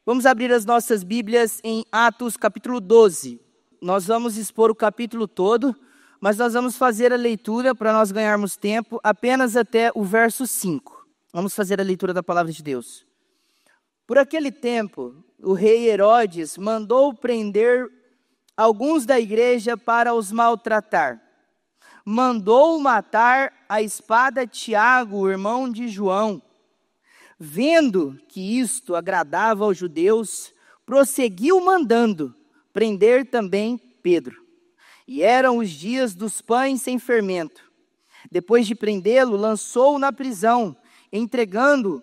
Vamos abrir as nossas Bíblias em Atos capítulo 12. Nós vamos expor o capítulo todo, mas nós vamos fazer a leitura, para nós ganharmos tempo, apenas até o verso 5. Vamos fazer a leitura da palavra de Deus. Por aquele tempo, o rei Herodes mandou prender alguns da igreja para os maltratar. Mandou matar à espada Tiago, o irmão de João. Vendo que isto agradava aos judeus, prosseguiu mandando prender também Pedro. E eram os dias dos pães sem fermento. Depois de prendê-lo, lançou-o na prisão, entregando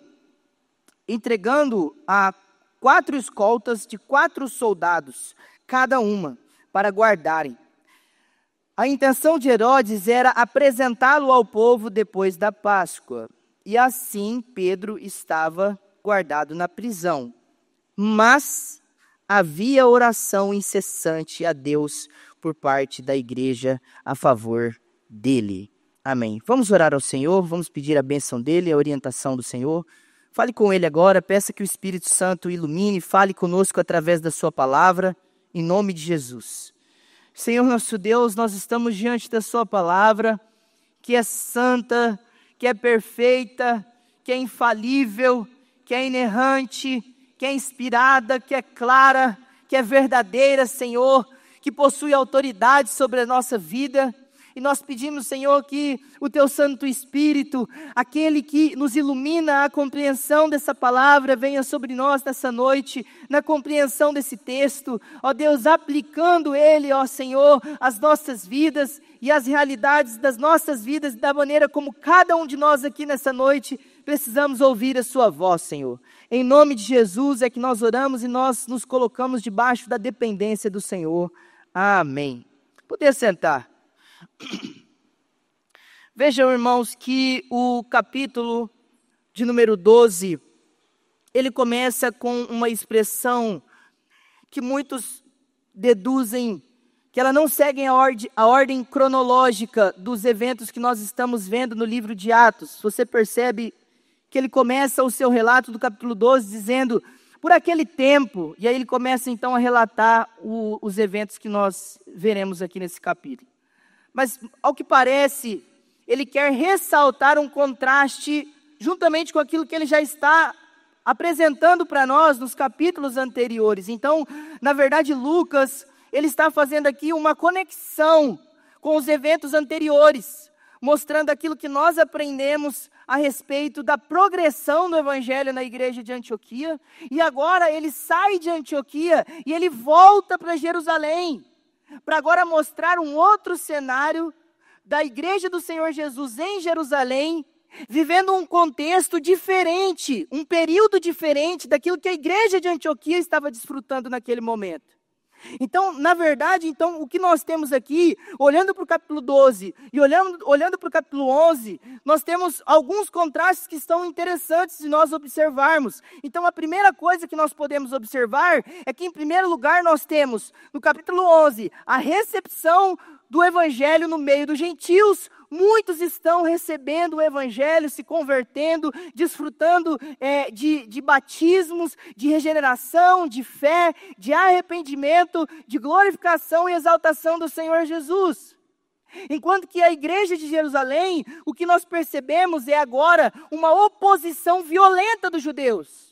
a 4 escoltas de 4 soldados, cada uma, para guardarem. A intenção de Herodes era apresentá-lo ao povo depois da Páscoa. E assim Pedro estava guardado na prisão. Mas havia oração incessante a Deus por parte da igreja a favor dele. Amém. Vamos orar ao Senhor, vamos pedir a bênção dele, a orientação do Senhor. Fale com ele agora, peça que o Espírito Santo ilumine, fale conosco através da sua palavra, em nome de Jesus. Senhor nosso Deus, nós estamos diante da sua palavra, que é santa, que é perfeita, que é infalível, que é inerrante, que é inspirada, que é clara, que é verdadeira, Senhor, que possui autoridade sobre a nossa vida. E nós pedimos, Senhor, que o Teu Santo Espírito, aquele que nos ilumina a compreensão dessa palavra, venha sobre nós nessa noite, na compreensão desse texto, ó Deus, aplicando ele, ó Senhor, às nossas vidas e às realidades das nossas vidas, da maneira como cada um de nós aqui nessa noite precisamos ouvir a Sua voz, Senhor. Em nome de Jesus é que nós oramos e nós nos colocamos debaixo da dependência do Senhor. Amém. Poder sentar. Vejam, irmãos, que o capítulo de número 12, ele começa com uma expressão que muitos deduzem que ela não segue a ordem cronológica dos eventos que nós estamos vendo no livro de Atos. Você percebe que ele começa o seu relato do capítulo 12 dizendo, por aquele tempo, e aí ele começa então a relatar os eventos que nós veremos aqui nesse capítulo. Mas, ao que parece, ele quer ressaltar um contraste juntamente com aquilo que ele já está apresentando para nós nos capítulos anteriores. Então, na verdade, Lucas, ele está fazendo aqui uma conexão com os eventos anteriores, mostrando aquilo que nós aprendemos a respeito da progressão do evangelho na igreja de Antioquia. E agora ele sai de Antioquia e ele volta para Jerusalém, para agora mostrar um outro cenário da igreja do Senhor Jesus em Jerusalém, vivendo um contexto diferente, um período diferente daquilo que a igreja de Antioquia estava desfrutando naquele momento. Então, na verdade, o que nós temos aqui, olhando para o capítulo 12 e olhando para o capítulo 11, nós temos alguns contrastes que são interessantes de nós observarmos. Então, a primeira coisa que nós podemos observar é que, em primeiro lugar, nós temos, no capítulo 11, a recepção do evangelho no meio dos gentios. Muitos estão recebendo o evangelho, se convertendo, desfrutando de batismos, de regeneração, de fé, de arrependimento, de glorificação e exaltação do Senhor Jesus. Enquanto que a igreja de Jerusalém, o que nós percebemos é agora uma oposição violenta dos judeus.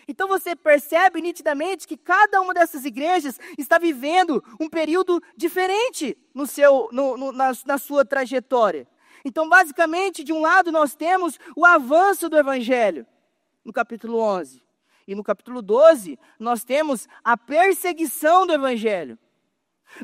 Então você percebe nitidamente que cada uma dessas igrejas está vivendo um período diferente na sua trajetória. Então, basicamente, de um lado nós temos o avanço do evangelho, no capítulo 11. E no capítulo 12, nós temos a perseguição do evangelho.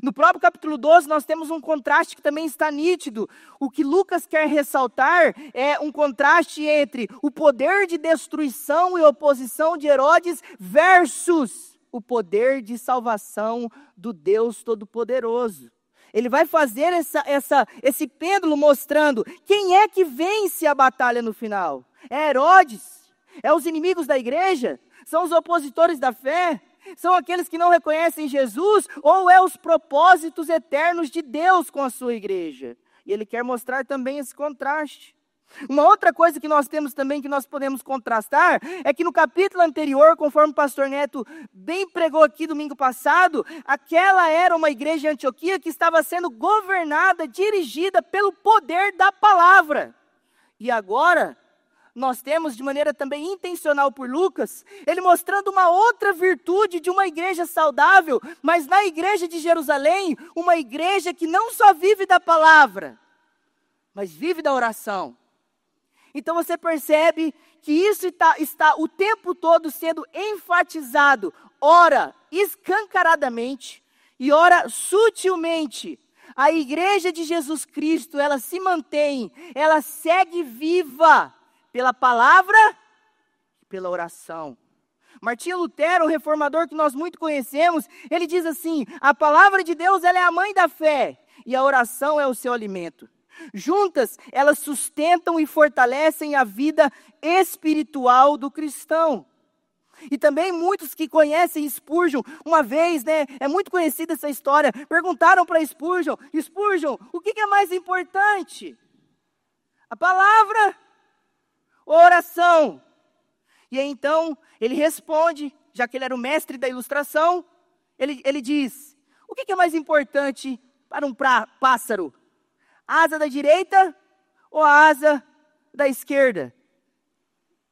No próprio capítulo 12, nós temos um contraste que também está nítido. O que Lucas quer ressaltar é um contraste entre o poder de destruição e oposição de Herodes versus o poder de salvação do Deus Todo-Poderoso. Ele vai fazer esse pêndulo mostrando quem é que vence a batalha no final. É Herodes? É os inimigos da igreja? São os opositores da fé? São aqueles que não reconhecem Jesus, ou é os propósitos eternos de Deus com a sua igreja? E ele quer mostrar também esse contraste. Uma outra coisa que nós temos também, que nós podemos contrastar, é que no capítulo anterior, conforme o pastor Neto bem pregou aqui domingo passado, aquela era uma igreja em Antioquia que estava sendo governada, dirigida pelo poder da palavra. E agora, nós temos de maneira também intencional por Lucas, ele mostrando uma outra virtude de uma igreja saudável, mas na igreja de Jerusalém, uma igreja que não só vive da palavra, mas vive da oração. Então você percebe que isso está o tempo todo sendo enfatizado, ora escancaradamente e ora sutilmente. A igreja de Jesus Cristo, ela se mantém, ela segue viva pela palavra e pela oração. Martinho Lutero, o reformador que nós muito conhecemos, ele diz assim: a palavra de Deus, ela é a mãe da fé e a oração é o seu alimento. Juntas, elas sustentam e fortalecem a vida espiritual do cristão. E também muitos que conhecem Spurgeon, uma vez, é muito conhecida essa história, perguntaram para Spurgeon, o que é mais importante? A palavra ou a oração? E aí, então, ele responde, já que ele era o mestre da ilustração, ele diz, o que é mais importante para um pássaro? A asa da direita ou a asa da esquerda?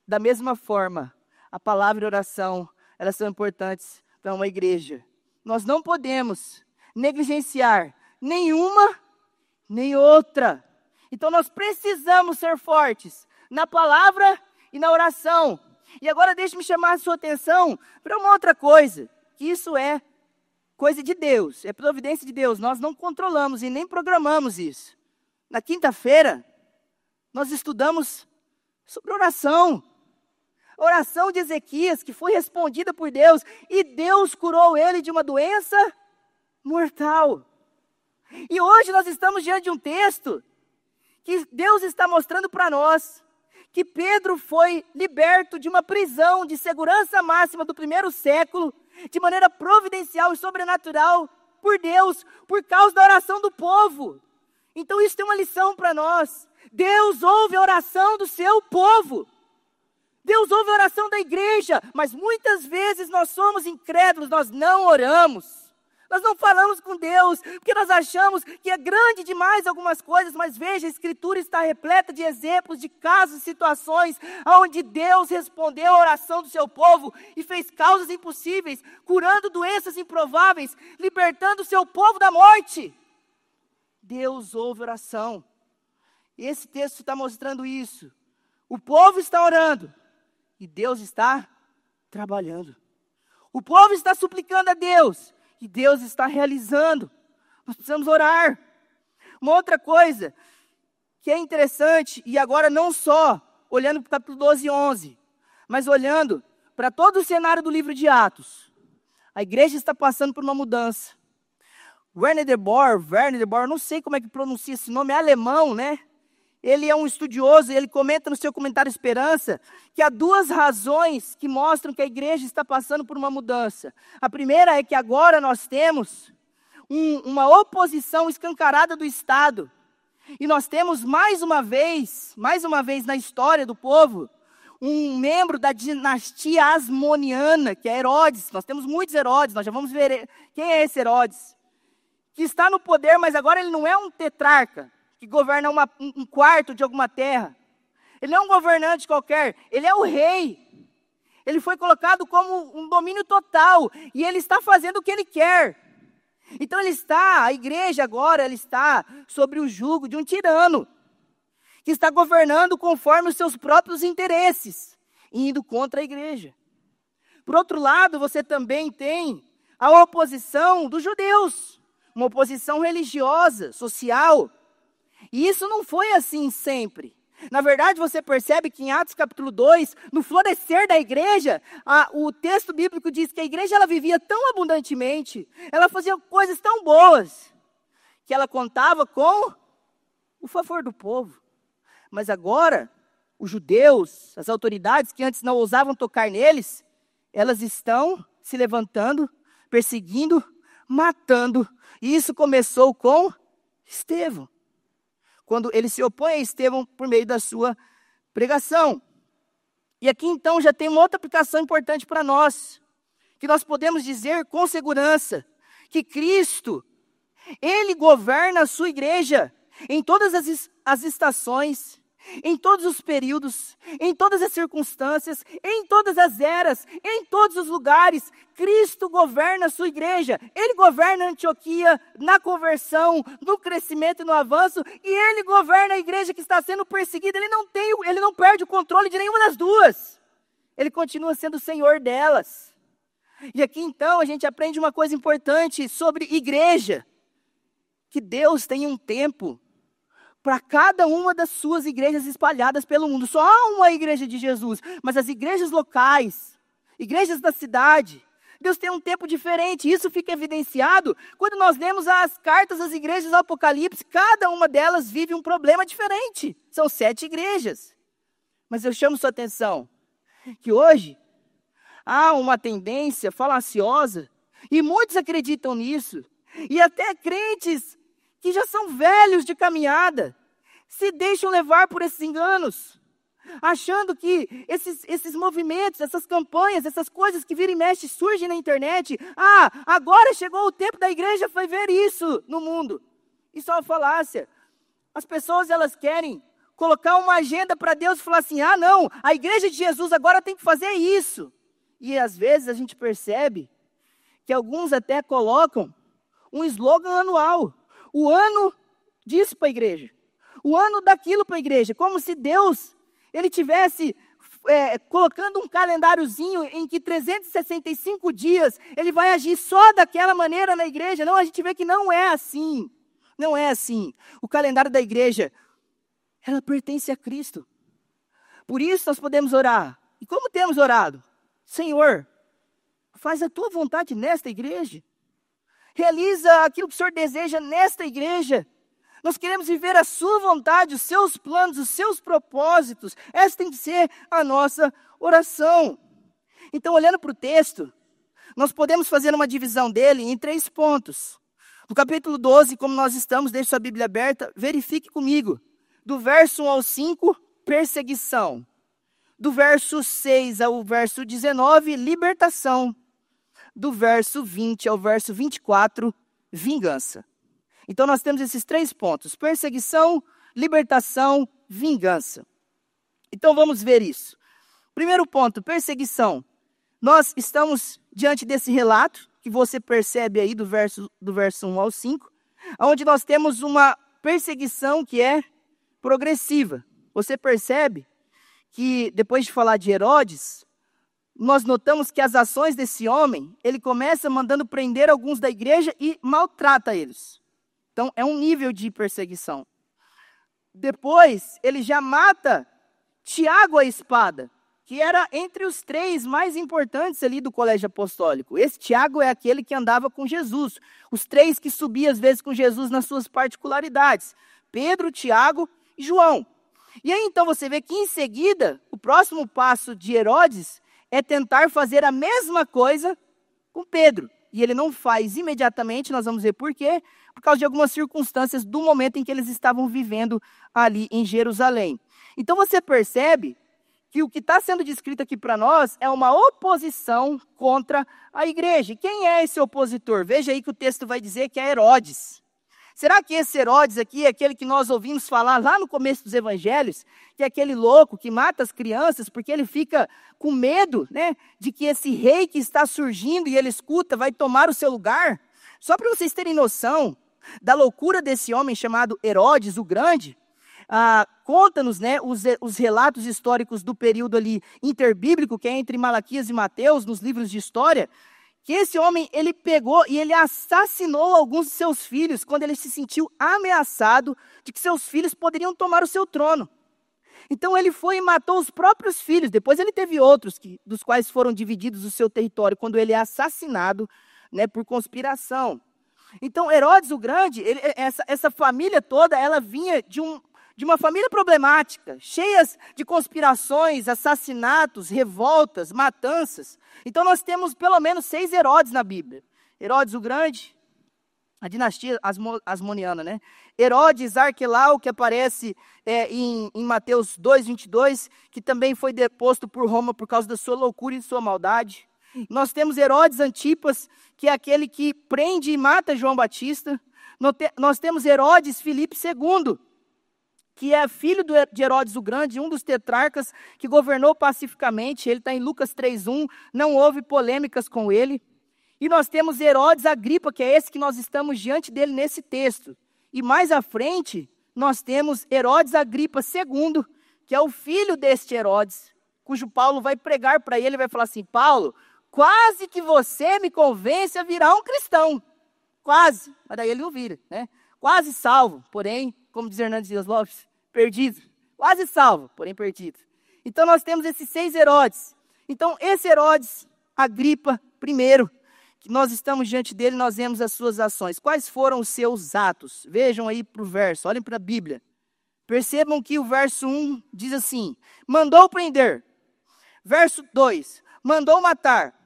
Da mesma forma, a palavra e a oração, elas são importantes para uma igreja. Nós não podemos negligenciar nenhuma nem outra. Então nós precisamos ser fortes na palavra e na oração. E agora deixe-me chamar a sua atenção para uma outra coisa, que isso é coisa de Deus, é providência de Deus. Nós não controlamos e nem programamos isso. Na quinta-feira, nós estudamos sobre oração. A oração de Ezequias, que foi respondida por Deus, e Deus curou ele de uma doença mortal. E hoje nós estamos diante de um texto que Deus está mostrando para nós, que Pedro foi liberto de uma prisão de segurança máxima do primeiro século, de maneira providencial e sobrenatural, por Deus, por causa da oração do povo. Então isso tem uma lição para nós. Deus ouve a oração do seu povo. Deus ouve a oração da igreja, mas muitas vezes nós somos incrédulos, nós não oramos. Nós não falamos com Deus, porque nós achamos que é grande demais algumas coisas, mas veja, a Escritura está repleta de exemplos, de casos, situações, onde Deus respondeu a oração do seu povo e fez causas impossíveis, curando doenças improváveis, libertando o seu povo da morte. Deus ouve oração. Esse texto está mostrando isso. O povo está orando e Deus está trabalhando. O povo está suplicando a Deus e Deus está realizando. Nós precisamos orar. Uma outra coisa que é interessante, e agora não só olhando para o capítulo 12 e 11, mas olhando para todo o cenário do livro de Atos. A igreja está passando por uma mudança. Werner de Boer, não sei como é que pronuncia esse nome, é alemão, né? Ele é um estudioso, ele comenta no seu comentário Esperança, que há duas razões que mostram que a igreja está passando por uma mudança. A primeira é que agora nós temos uma oposição escancarada do Estado. E nós temos mais uma vez na história do povo, um membro da dinastia asmoniana, que é Herodes. Nós temos muitos Herodes, nós já vamos ver quem é esse Herodes. Que está no poder, mas agora ele não é um tetrarca, que governa um quarto de alguma terra. Ele não é um governante qualquer, ele é o rei. Ele foi colocado como um domínio total, e ele está fazendo o que ele quer. Então a igreja agora, ela está sobre o jugo de um tirano, que está governando conforme os seus próprios interesses, indo contra a igreja. Por outro lado, você também tem a oposição dos judeus, uma oposição religiosa, social. E isso não foi assim sempre. Na verdade, você percebe que em Atos capítulo 2, no florescer da igreja, o texto bíblico diz que a igreja ela vivia tão abundantemente, ela fazia coisas tão boas, que ela contava com o favor do povo. Mas agora, os judeus, as autoridades que antes não ousavam tocar neles, elas estão se levantando, perseguindo, matando. E isso começou com Estevão. quando ele se opõe a Estevão por meio da sua pregação. E aqui então já tem uma outra aplicação importante para nós, que nós podemos dizer com segurança que Cristo, Ele governa a sua igreja em todas as estações, em todos os períodos, em todas as circunstâncias, em todas as eras, em todos os lugares. Cristo governa a sua igreja. Ele governa a Antioquia na conversão, no crescimento e no avanço, e Ele governa a igreja que está sendo perseguida. Ele não perde o controle de nenhuma das duas. Ele continua sendo o Senhor delas. E aqui então a gente aprende uma coisa importante sobre igreja, que Deus tem um tempo para cada uma das suas igrejas espalhadas pelo mundo. Só há uma igreja de Jesus, mas as igrejas locais, igrejas da cidade, Deus tem um tempo diferente. Isso fica evidenciado quando nós lemos as cartas das igrejas do Apocalipse. Cada uma delas vive um problema diferente. São 7 igrejas. Mas eu chamo sua atenção que hoje há uma tendência falaciosa, e muitos acreditam nisso, e até crentes que já são velhos de caminhada, se deixam levar por esses enganos, achando que esses movimentos, essas campanhas, essas coisas que vira e mexe surgem na internet, agora chegou o tempo da igreja foi ver isso no mundo. Isso é uma falácia. As pessoas, elas querem colocar uma agenda para Deus e falar assim, não, a igreja de Jesus agora tem que fazer isso. E às vezes a gente percebe que alguns até colocam um slogan anual. O ano disso para a igreja. O ano daquilo para a igreja. Como se Deus, Ele tivesse colocando um calendáriozinho em que 365 dias Ele vai agir só daquela maneira na igreja. Não, a gente vê que não é assim. Não é assim. O calendário da igreja, ela pertence a Cristo. Por isso nós podemos orar. E como temos orado? Senhor, faz a tua vontade nesta igreja. Realiza aquilo que o Senhor deseja nesta igreja. Nós queremos viver a sua vontade, os seus planos, os seus propósitos. Essa tem que ser a nossa oração. Então, olhando para o texto, nós podemos fazer uma divisão dele em 3 pontos. No capítulo 12, como nós estamos, deixe sua Bíblia aberta, verifique comigo. Do verso 1 ao 5, perseguição. Do verso 6 ao verso 19, libertação. Do verso 20 ao verso 24, vingança. Então nós temos esses 3 pontos: perseguição, libertação, vingança. Então vamos ver isso. Primeiro ponto, perseguição. Nós estamos diante desse relato, que você percebe aí do verso 1 ao 5, onde nós temos uma perseguição que é progressiva. Você percebe que depois de falar de Herodes, nós notamos que as ações desse homem, ele começa mandando prender alguns da igreja e maltrata eles. Então, é um nível de perseguição. Depois, ele já mata Tiago à espada, que era entre os 3 mais importantes ali do colégio apostólico. Esse Tiago é aquele que andava com Jesus. Os 3 que subiam às vezes com Jesus nas suas particularidades. Pedro, Tiago e João. E aí então você vê que em seguida, o próximo passo de Herodes é tentar fazer a mesma coisa com Pedro. E ele não faz imediatamente, nós vamos ver por quê, por causa de algumas circunstâncias do momento em que eles estavam vivendo ali em Jerusalém. Então você percebe que o que está sendo descrito aqui para nós é uma oposição contra a igreja. E quem é esse opositor? Veja aí que o texto vai dizer que é Herodes. Será que esse Herodes aqui é aquele que nós ouvimos falar lá no começo dos evangelhos, que é aquele louco que mata as crianças porque ele fica com medo, de que esse rei que está surgindo e ele escuta vai tomar o seu lugar? Só para vocês terem noção da loucura desse homem chamado Herodes o Grande, conta-nos os relatos históricos do período ali interbíblico, que é entre Malaquias e Mateus, nos livros de história, que esse homem, ele pegou e ele assassinou alguns de seus filhos quando ele se sentiu ameaçado de que seus filhos poderiam tomar o seu trono. Então ele foi e matou os próprios filhos. Depois ele teve outros, dos quais foram divididos o seu território, quando ele é assassinado por conspiração. Então Herodes o Grande, essa família toda, ela vinha de uma família problemática, cheias de conspirações, assassinatos, revoltas, matanças. Então nós temos pelo menos 6 Herodes na Bíblia. Herodes o Grande, A dinastia asmoniana, né? Herodes Arquelau, que aparece em Mateus 2:22, que também foi deposto por Roma por causa da sua loucura e sua maldade. Nós temos Herodes Antipas, que é aquele que prende e mata João Batista. Nós temos Herodes Filipe II, que é filho de Herodes o Grande, um dos tetrarcas que governou pacificamente. Ele está em Lucas 3:1, não houve polêmicas com ele. E nós temos Herodes Agripa, que é esse que nós estamos diante dele nesse texto. E mais à frente, nós temos Herodes Agripa II, que é o filho deste Herodes, cujo Paulo vai pregar para ele e vai falar assim: Paulo, quase que você me convence a virar um cristão. Quase, mas daí ele não vira, né? Quase salvo, porém, como diz Hernandes Dias Lopes, perdido. Quase salvo, porém perdido. Então nós temos esses 6 Herodes. Então esse Herodes Agripa I, que nós estamos diante dele, nós vemos as suas ações. Quais foram os seus atos? Vejam aí para o verso, olhem para a Bíblia. Percebam que o verso 1 diz assim: mandou prender. Verso 2, mandou matar.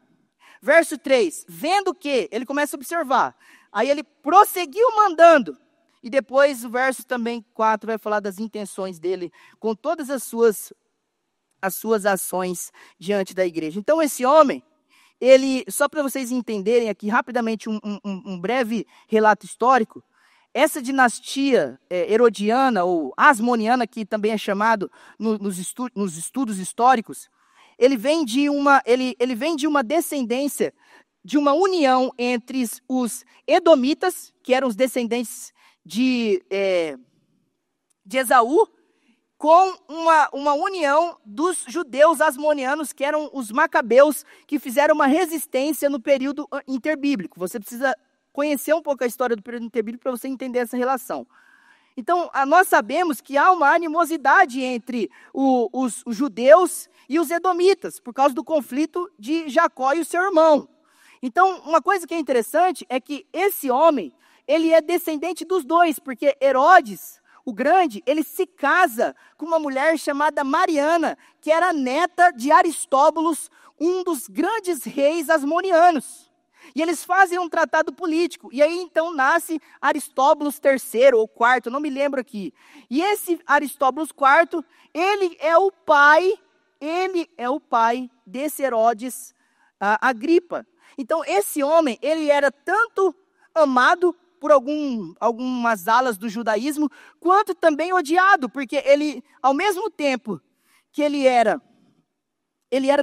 Verso 3, vendo que, ele começa a observar. Aí ele prosseguiu mandando. E depois o verso também 4 vai falar das intenções dele com todas as suas ações diante da igreja. Então esse homem, ele, só para vocês entenderem aqui rapidamente um breve relato histórico, essa dinastia herodiana ou asmoniana, que também é chamado nos estudos históricos, ele vem de uma descendência, de uma união entre os edomitas, que eram os descendentes de Esaú, com uma união dos judeus asmonianos, que eram os macabeus, que fizeram uma resistência no período interbíblico. Você precisa conhecer um pouco a história do período interbíblico para você entender essa relação. Então, nós sabemos que há uma animosidade entre os judeus e os edomitas, por causa do conflito de Jacó e o seu irmão. Então, uma coisa que é interessante é que esse homem, ele é descendente dos dois, porque Herodes o Grande, ele se casa com uma mulher chamada Mariana, que era neta de Aristóbulos, um dos grandes reis asmonianos. E eles fazem um tratado político. E aí então nasce Aristóbulos III ou IV, não me lembro aqui. E esse Aristóbulos IV, ele é o pai desse Herodes Agripa. Então esse homem, ele era tanto amado por algumas alas do judaísmo, quanto também odiado, porque ele, ao mesmo tempo que ele era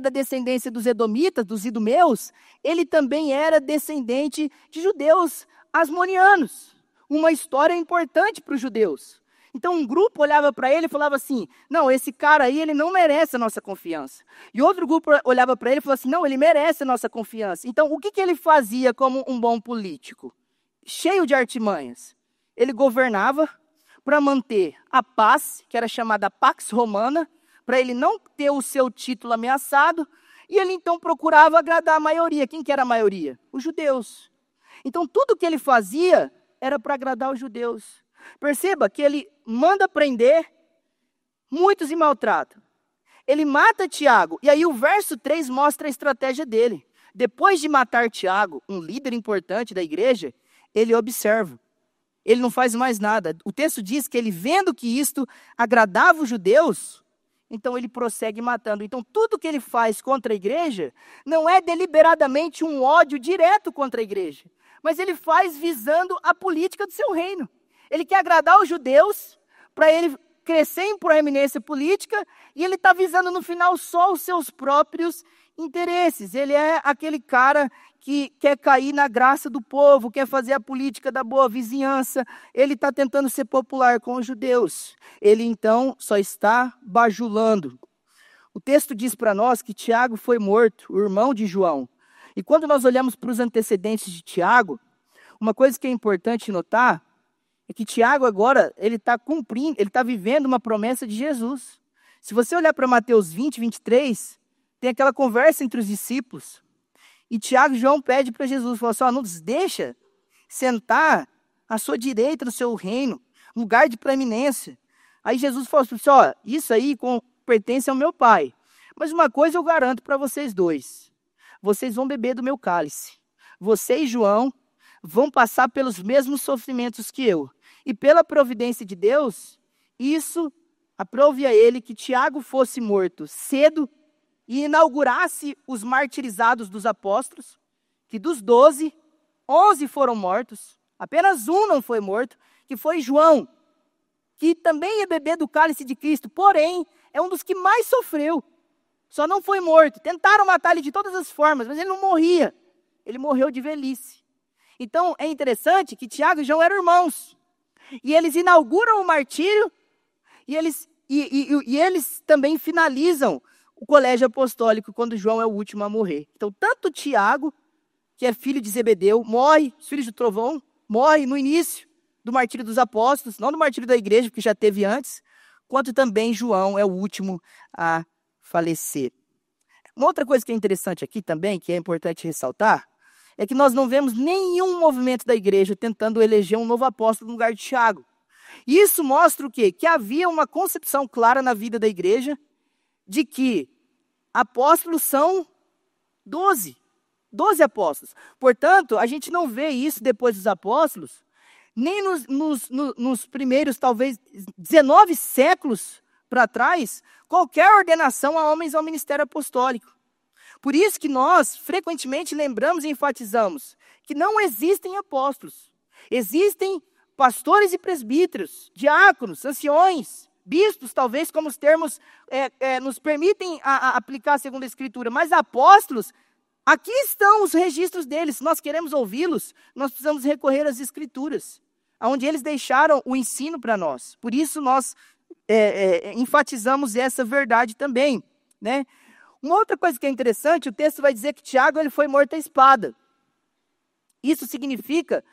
da descendência dos edomitas, dos idumeus, ele também era descendente de judeus asmonianos. Uma história importante para os judeus. Então um grupo olhava para ele e falava assim: não, esse cara aí, ele não merece a nossa confiança. E outro grupo olhava para ele e falava assim: não, ele merece a nossa confiança. Então o que ele fazia como um bom político? Cheio de artimanhas. Ele governava para manter a paz, que era chamada Pax Romana, para ele não ter o seu título ameaçado, e ele então procurava agradar a maioria. Quem que era a maioria? Os judeus. Então tudo que ele fazia era para agradar os judeus. Perceba que ele manda prender muitos e maltrata. Ele mata Tiago, e aí o verso 3 mostra a estratégia dele. Depois de matar Tiago, um líder importante da igreja, ele observa. Ele não faz mais nada. O texto diz que ele, vendo que isto agradava os judeus, então ele prossegue matando. Então tudo que ele faz contra a igreja não é deliberadamente um ódio direto contra a igreja, mas ele faz visando a política do seu reino. Ele quer agradar os judeus para ele crescer em proeminência política, e ele está visando no final só os seus próprios interesses. Ele é aquele cara que quer cair na graça do povo, quer fazer a política da boa vizinhança. Ele está tentando ser popular com os judeus. Ele então só está bajulando. O texto diz para nós que Tiago foi morto, o irmão de João. E quando nós olhamos para os antecedentes de Tiago, uma coisa que é importante notar é que Tiago agora, ele está cumprindo, ele está vivendo uma promessa de Jesus. Se você olhar para Mateus 20, 23, tem aquela conversa entre os discípulos. E Tiago e João pedem para Jesus, fala assim: não nos deixa sentar à sua direita no seu reino, lugar de preeminência. Aí Jesus falou assim: isso aí pertence ao meu Pai. Mas uma coisa eu garanto para vocês dois: vocês vão beber do meu cálice. Você e João vão passar pelos mesmos sofrimentos que eu. E pela providência de Deus, isso aprove a ele que Tiago fosse morto cedo e inaugurasse os martirizados dos apóstolos, que dos 12, 11 foram mortos, apenas um não foi morto, que foi João, que também ia beber do cálice de Cristo, porém, é um dos que mais sofreu. Só não foi morto. Tentaram matar ele de todas as formas, mas ele não morria. Ele morreu de velhice. Então, é interessante que Tiago e João eram irmãos. E eles inauguram o martírio, e eles também finalizam o colégio apostólico quando João é o último a morrer. Então, tanto Tiago, que é filho de Zebedeu, morre, os filhos de trovão, morre no início do martírio dos apóstolos, não do martírio da igreja, porque já teve antes, quanto também João é o último a falecer. Uma outra coisa que é interessante aqui também, que é importante ressaltar, é que nós não vemos nenhum movimento da igreja tentando eleger um novo apóstolo no lugar de Tiago. Isso mostra o quê? Que havia uma concepção clara na vida da igreja de que apóstolos são 12 apóstolos. Portanto, a gente não vê isso depois dos apóstolos, nem nos primeiros, talvez, 19 séculos para trás, qualquer ordenação a homens ao ministério apostólico. Por isso que nós, frequentemente, lembramos e enfatizamos que não existem apóstolos. Existem pastores e presbíteros, diáconos, anciões, bispos, talvez, como os termos nos permitem aplicar segundo a Escritura. Mas apóstolos, aqui estão os registros deles. Se nós queremos ouvi-los, nós precisamos recorrer às Escrituras, onde eles deixaram o ensino para nós. Por isso nós enfatizamos essa verdade também, né? Uma outra coisa que é interessante, o texto vai dizer que Tiago ele foi morto à espada. Isso significa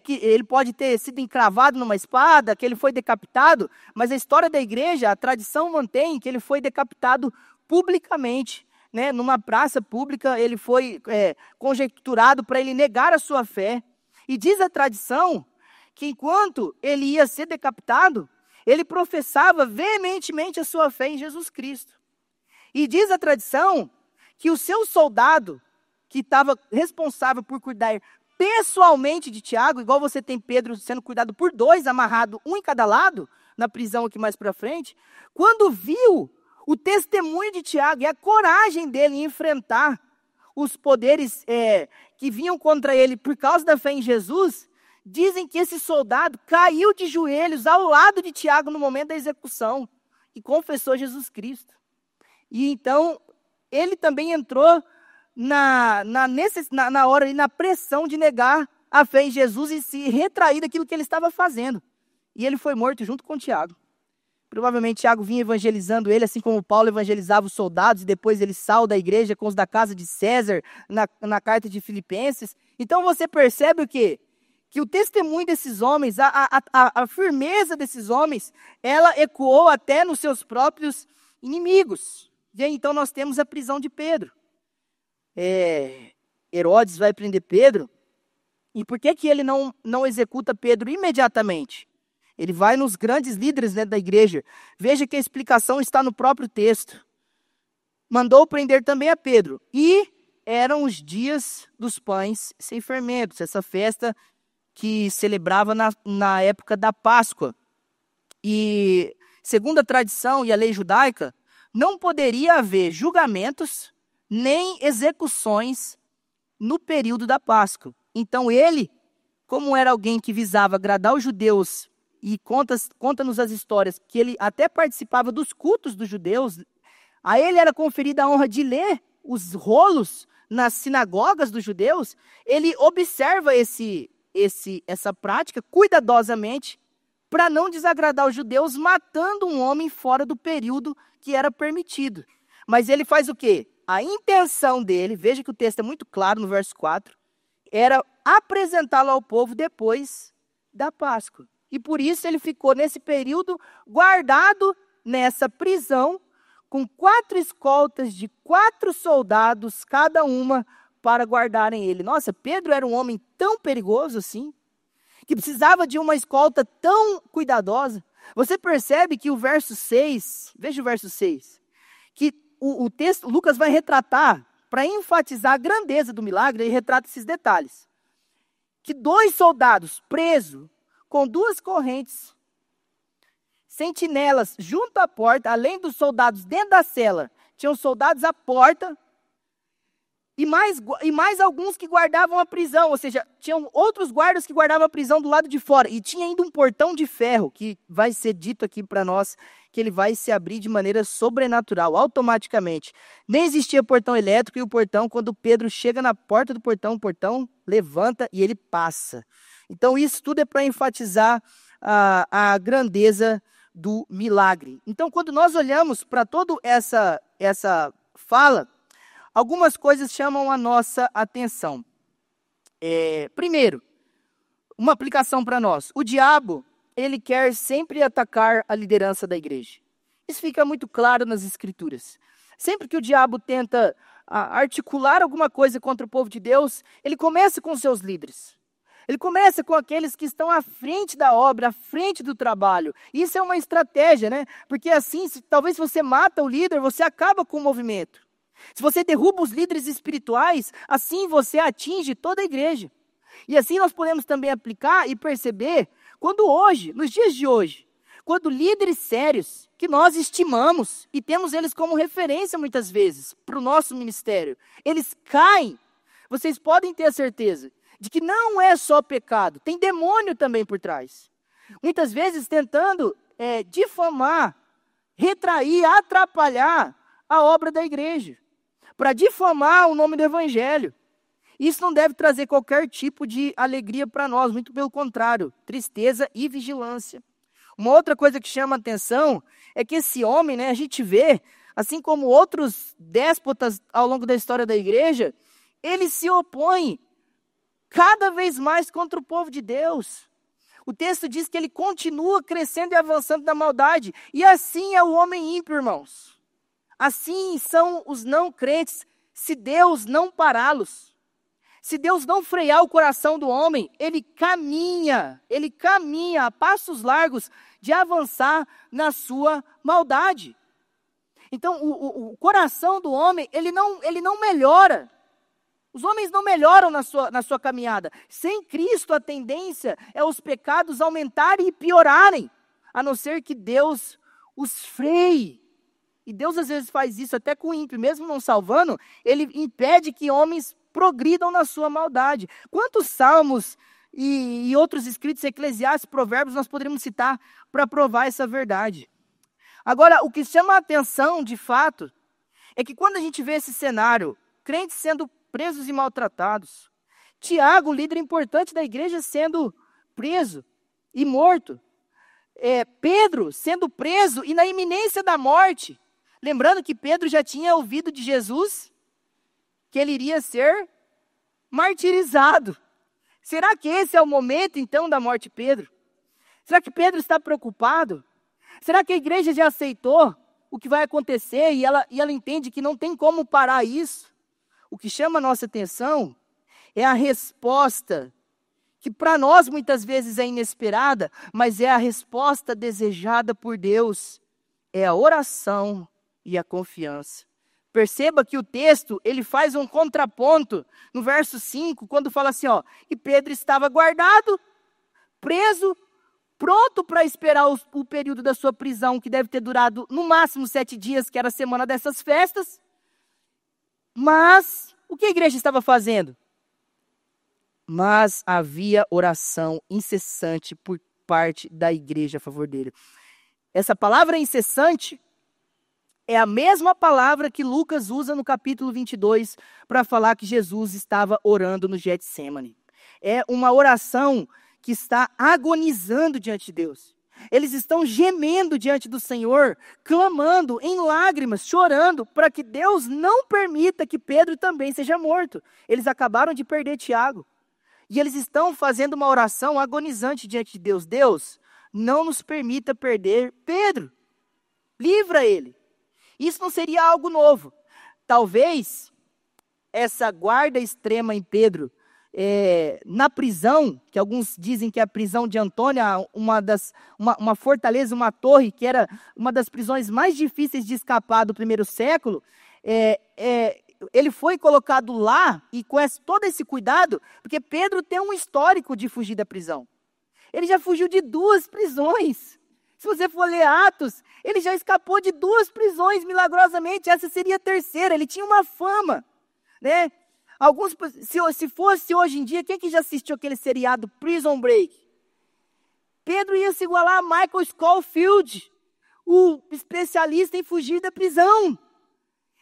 que ele pode ter sido encravado numa espada, que ele foi decapitado, mas a história da igreja, a tradição mantém que ele foi decapitado publicamente, né? Numa praça pública, ele foi conjecturado para ele negar a sua fé. E diz a tradição que enquanto ele ia ser decapitado, ele professava veementemente a sua fé em Jesus Cristo. E diz a tradição que o seu soldado, que estava responsável por cuidar pessoalmente de Tiago, igual você tem Pedro sendo cuidado por 2, amarrado um em cada lado, na prisão aqui mais para frente, quando viu o testemunho de Tiago e a coragem dele em enfrentar os poderes que vinham contra ele por causa da fé em Jesus, dizem que esse soldado caiu de joelhos ao lado de Tiago no momento da execução e confessou Jesus Cristo. E então, ele também entrou na hora e na pressão de negar a fé em Jesus e se retrair daquilo que ele estava fazendo. E ele foi morto junto com Tiago. Provavelmente Tiago vinha evangelizando ele, assim como Paulo evangelizava os soldados, e depois ele saiu da igreja com os da casa de César, na carta de Filipenses. Então você percebe o quê? Que o testemunho desses homens, a firmeza desses homens, ela ecoou até nos seus próprios inimigos. E aí, então nós temos a prisão de Pedro. Herodes vai prender Pedro. E por que ele não executa Pedro imediatamente? Ele vai nos grandes líderes, né, da igreja. Veja que a explicação está no próprio texto. Mandou prender também a Pedro. E eram os dias dos pães sem fermentos, essa festa que celebrava na época da Páscoa. E, segundo a tradição e a lei judaica, não poderia haver julgamentos nem execuções no período da Páscoa. Então ele, como era alguém que visava agradar os judeus, e conta-nos as histórias que ele até participava dos cultos dos judeus, a ele era conferida a honra de ler os rolos nas sinagogas dos judeus. Ele observa essa prática cuidadosamente para não desagradar os judeus, matando um homem fora do período que era permitido. Mas ele faz o quê? A intenção dele, veja que o texto é muito claro no verso 4, era apresentá-lo ao povo depois da Páscoa. E por isso ele ficou nesse período guardado nessa prisão, com 4 escoltas de 4 soldados, cada uma, para guardarem ele. Nossa, Pedro era um homem tão perigoso assim, que precisava de uma escolta tão cuidadosa. Você percebe que o verso 6, veja o verso 6, que o texto, Lucas vai retratar, para enfatizar a grandeza do milagre, ele retrata esses detalhes. que 2 soldados presos com 2 correntes, sentinelas junto à porta, além dos soldados dentro da cela, tinham soldados à porta, e mais alguns que guardavam a prisão, ou seja, tinham outros guardas que guardavam a prisão do lado de fora, e tinha ainda um portão de ferro, que vai ser dito aqui para nós, que ele vai se abrir de maneira sobrenatural, automaticamente. Nem existia portão elétrico, e o portão, quando Pedro chega na porta do portão, o portão levanta e ele passa. Então isso tudo é para enfatizar a grandeza do milagre. Então quando nós olhamos para toda essa fala, algumas coisas chamam a nossa atenção. Primeiro, uma aplicação para nós. O diabo, ele quer sempre atacar a liderança da igreja. Isso fica muito claro nas Escrituras. Sempre que o diabo tenta articular alguma coisa contra o povo de Deus, ele começa com seus líderes. Ele começa com aqueles que estão à frente da obra, à frente do trabalho. Isso é uma estratégia, né? Porque assim, talvez se você mata o líder, você acaba com o movimento. Se você derruba os líderes espirituais, assim você atinge toda a igreja. E assim nós podemos também aplicar e perceber, quando hoje, nos dias de hoje, quando líderes sérios, que nós estimamos e temos eles como referência muitas vezes para o nosso ministério, eles caem, vocês podem ter a certeza de que não é só pecado, tem demônio também por trás. Muitas vezes tentando difamar, retrair, atrapalhar a obra da igreja, para difamar o nome do evangelho. Isso não deve trazer qualquer tipo de alegria para nós, muito pelo contrário, tristeza e vigilância. Uma outra coisa que chama a atenção é que esse homem, né, a gente vê, assim como outros déspotas ao longo da história da igreja, ele se opõe cada vez mais contra o povo de Deus. O texto diz que ele continua crescendo e avançando na maldade. E assim é o homem ímpio, irmãos. Assim são os não crentes, se Deus não pará-los. Se Deus não frear o coração do homem, ele caminha a passos largos de avançar na sua maldade. Então, o coração do homem, ele não melhora. Os homens não melhoram na sua caminhada. Sem Cristo, a tendência é os pecados aumentarem e piorarem, a não ser que Deus os freie. E Deus às vezes faz isso até com o ímpio, mesmo não salvando, ele impede que homens progridam na sua maldade. Quantos salmos e outros escritos, Eclesiastes, Provérbios, nós poderíamos citar para provar essa verdade? Agora, o que chama a atenção, de fato, é que quando a gente vê esse cenário, crentes sendo presos e maltratados, Tiago, líder importante da igreja, sendo preso e morto, Pedro sendo preso e na iminência da morte, lembrando que Pedro já tinha ouvido de Jesus que ele iria ser martirizado. Será que esse é o momento, então, da morte de Pedro? Será que Pedro está preocupado? Será que a igreja já aceitou o que vai acontecer e ela entende que não tem como parar isso? O que chama a nossa atenção é a resposta, que para nós muitas vezes é inesperada, mas é a resposta desejada por Deus. É a oração e a confiança. Perceba que o texto, ele faz um contraponto no verso 5, quando fala assim, e Pedro estava guardado, preso, pronto para esperar o período da sua prisão, que deve ter durado no máximo 7 dias, que era a semana dessas festas. Mas, o que a igreja estava fazendo? Mas havia oração incessante por parte da igreja a favor dele. Essa palavra incessante é a mesma palavra que Lucas usa no capítulo 22 para falar que Jesus estava orando no Getsêmani. É uma oração que está agonizando diante de Deus. Eles estão gemendo diante do Senhor, clamando em lágrimas, chorando, para que Deus não permita que Pedro também seja morto. Eles acabaram de perder Tiago. E eles estão fazendo uma oração agonizante diante de Deus. Deus, não nos permita perder Pedro. Livra ele. Isso não seria algo novo. Talvez essa guarda extrema em Pedro, na prisão, que alguns dizem que é a prisão de Antônia, uma fortaleza, uma torre, que era uma das prisões mais difíceis de escapar do primeiro século, ele foi colocado lá, e com todo esse cuidado, porque Pedro tem um histórico de fugir da prisão. Ele já fugiu de 2 prisões. Se você for ler Atos, ele já escapou de 2 prisões milagrosamente. Essa seria a terceira. Ele tinha uma fama, né? Se fosse hoje em dia, quem que já assistiu aquele seriado Prison Break? Pedro ia se igualar a Michael Scofield, o especialista em fugir da prisão.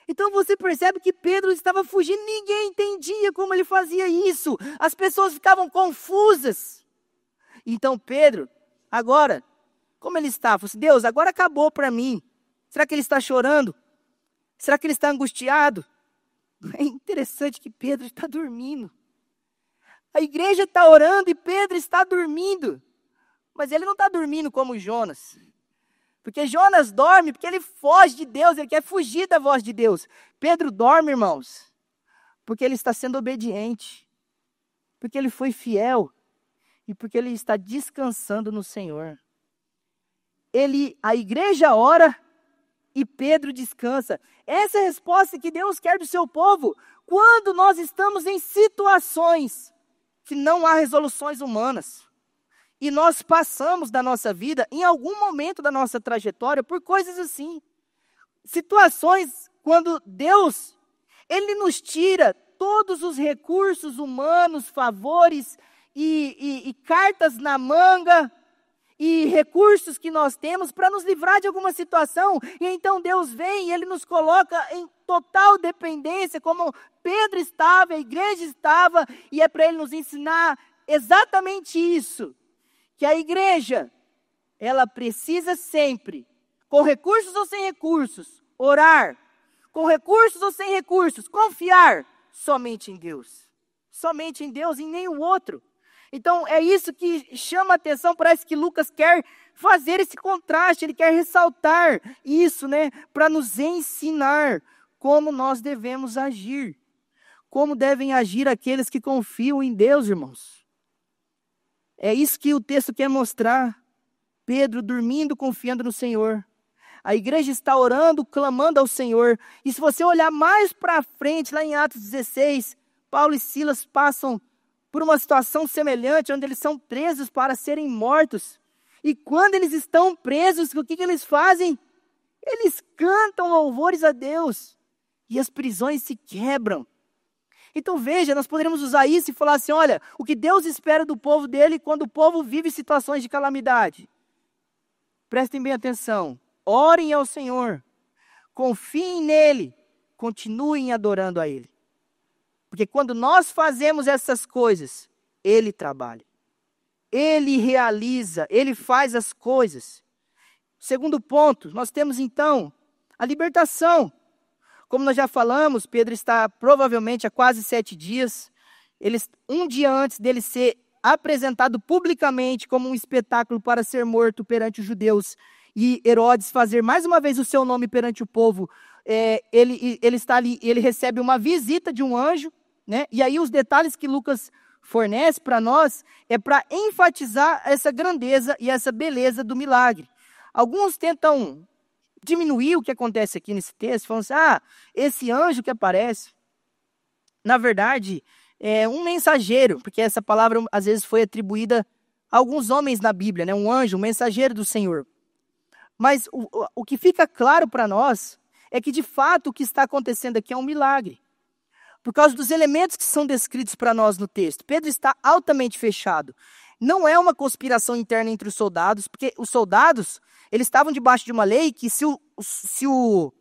Então você percebe que Pedro estava fugindo, ninguém entendia como ele fazia isso. As pessoas ficavam confusas. Então Pedro, agora, como ele está? Falou assim, Deus, agora acabou para mim. Será que ele está chorando? Será que ele está angustiado? É interessante que Pedro está dormindo. A igreja está orando e Pedro está dormindo. Mas ele não está dormindo como Jonas. Porque Jonas dorme porque ele foge de Deus, ele quer fugir da voz de Deus. Pedro dorme, irmãos, porque ele está sendo obediente. Porque ele foi fiel. E porque ele está descansando no Senhor. A igreja ora e Pedro descansa. Essa é a resposta que Deus quer do seu povo. Quando nós estamos em situações que não há resoluções humanas. E nós passamos da nossa vida, em algum momento da nossa trajetória, por coisas assim. Situações quando Deus, Ele nos tira todos os recursos humanos, favores e cartas na manga, e recursos que nós temos para nos livrar de alguma situação. E então Deus vem e Ele nos coloca em total dependência, como Pedro estava, a igreja estava, e é para Ele nos ensinar exatamente isso. Que a igreja, ela precisa sempre, com recursos ou sem recursos, orar. Com recursos ou sem recursos, confiar somente em Deus. Somente em Deus e em nenhum outro. Então é isso que chama a atenção, parece que Lucas quer fazer esse contraste, ele quer ressaltar isso, né? Para nos ensinar como nós devemos agir. Como devem agir aqueles que confiam em Deus, irmãos. É isso que o texto quer mostrar. Pedro dormindo, confiando no Senhor. A igreja está orando, clamando ao Senhor. E se você olhar mais para frente, lá em Atos 16, Paulo e Silas passam por uma situação semelhante, onde eles são presos para serem mortos. E quando eles estão presos, o que eles fazem? Eles cantam louvores a Deus. E as prisões se quebram. Então veja, nós poderíamos usar isso e falar assim, olha, o que Deus espera do povo dele quando o povo vive situações de calamidade. Prestem bem atenção. Orem ao Senhor. Confiem nele. Continuem adorando a Ele. Porque quando nós fazemos essas coisas, Ele trabalha. Ele realiza, Ele faz as coisas. Segundo ponto, nós temos então a libertação. Como nós já falamos, Pedro está provavelmente há quase 7 dias. Um dia antes dele ser apresentado publicamente como um espetáculo para ser morto perante os judeus. E Herodes fazer mais uma vez o seu nome perante o povo. Ele está ali, ele recebe uma visita de um anjo. Né? E aí os detalhes que Lucas fornece para nós é para enfatizar essa grandeza e essa beleza do milagre. Alguns tentam diminuir o que acontece aqui nesse texto, falando assim, esse anjo que aparece, na verdade, é um mensageiro, porque essa palavra às vezes foi atribuída a alguns homens na Bíblia, né? Um anjo, um mensageiro do Senhor. Mas o que fica claro para nós é que de fato o que está acontecendo aqui é um milagre. Por causa dos elementos que são descritos para nós no texto. Pedro está altamente fechado. Não é uma conspiração interna entre os soldados, porque os soldados, eles estavam debaixo de uma lei que se o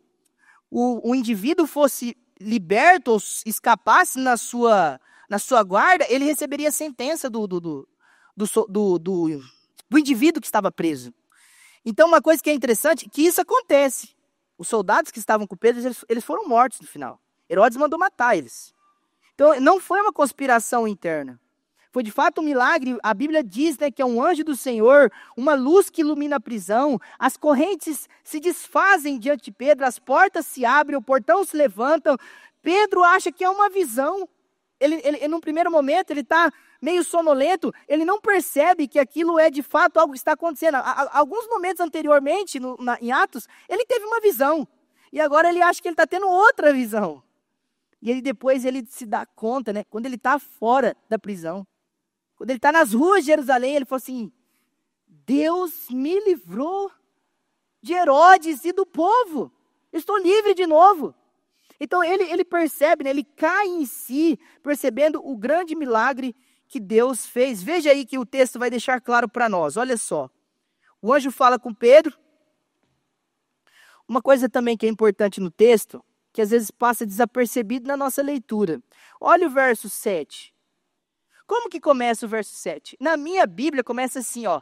indivíduo fosse liberto ou escapasse na sua guarda, ele receberia a sentença do indivíduo que estava preso. Então uma coisa que é interessante, que isso acontece. Os soldados que estavam com Pedro, eles foram mortos no final. Herodes mandou matar eles. Então, não foi uma conspiração interna. Foi de fato um milagre. A Bíblia diz, né, que é um anjo do Senhor, uma luz que ilumina a prisão, as correntes se desfazem diante de Pedro, as portas se abrem, o portão se levanta. Pedro acha que é uma visão. Ele num primeiro momento, ele está meio sonolento, ele não percebe que aquilo é de fato algo que está acontecendo. Alguns momentos anteriormente, em Atos, ele teve uma visão. E agora ele acha que ele está tendo outra visão. E ele depois ele se dá conta, né? Quando ele está fora da prisão, quando ele está nas ruas de Jerusalém, ele falou assim: Deus me livrou de Herodes e do povo. Eu estou livre de novo. Então ele percebe, né? Ele cai em si, percebendo o grande milagre que Deus fez. Veja aí que o texto vai deixar claro para nós. Olha só. O anjo fala com Pedro. Uma coisa também que é importante no texto, que às vezes passa desapercebido na nossa leitura. Olha o verso 7. Como que começa o verso 7? Na minha Bíblia começa assim, ó.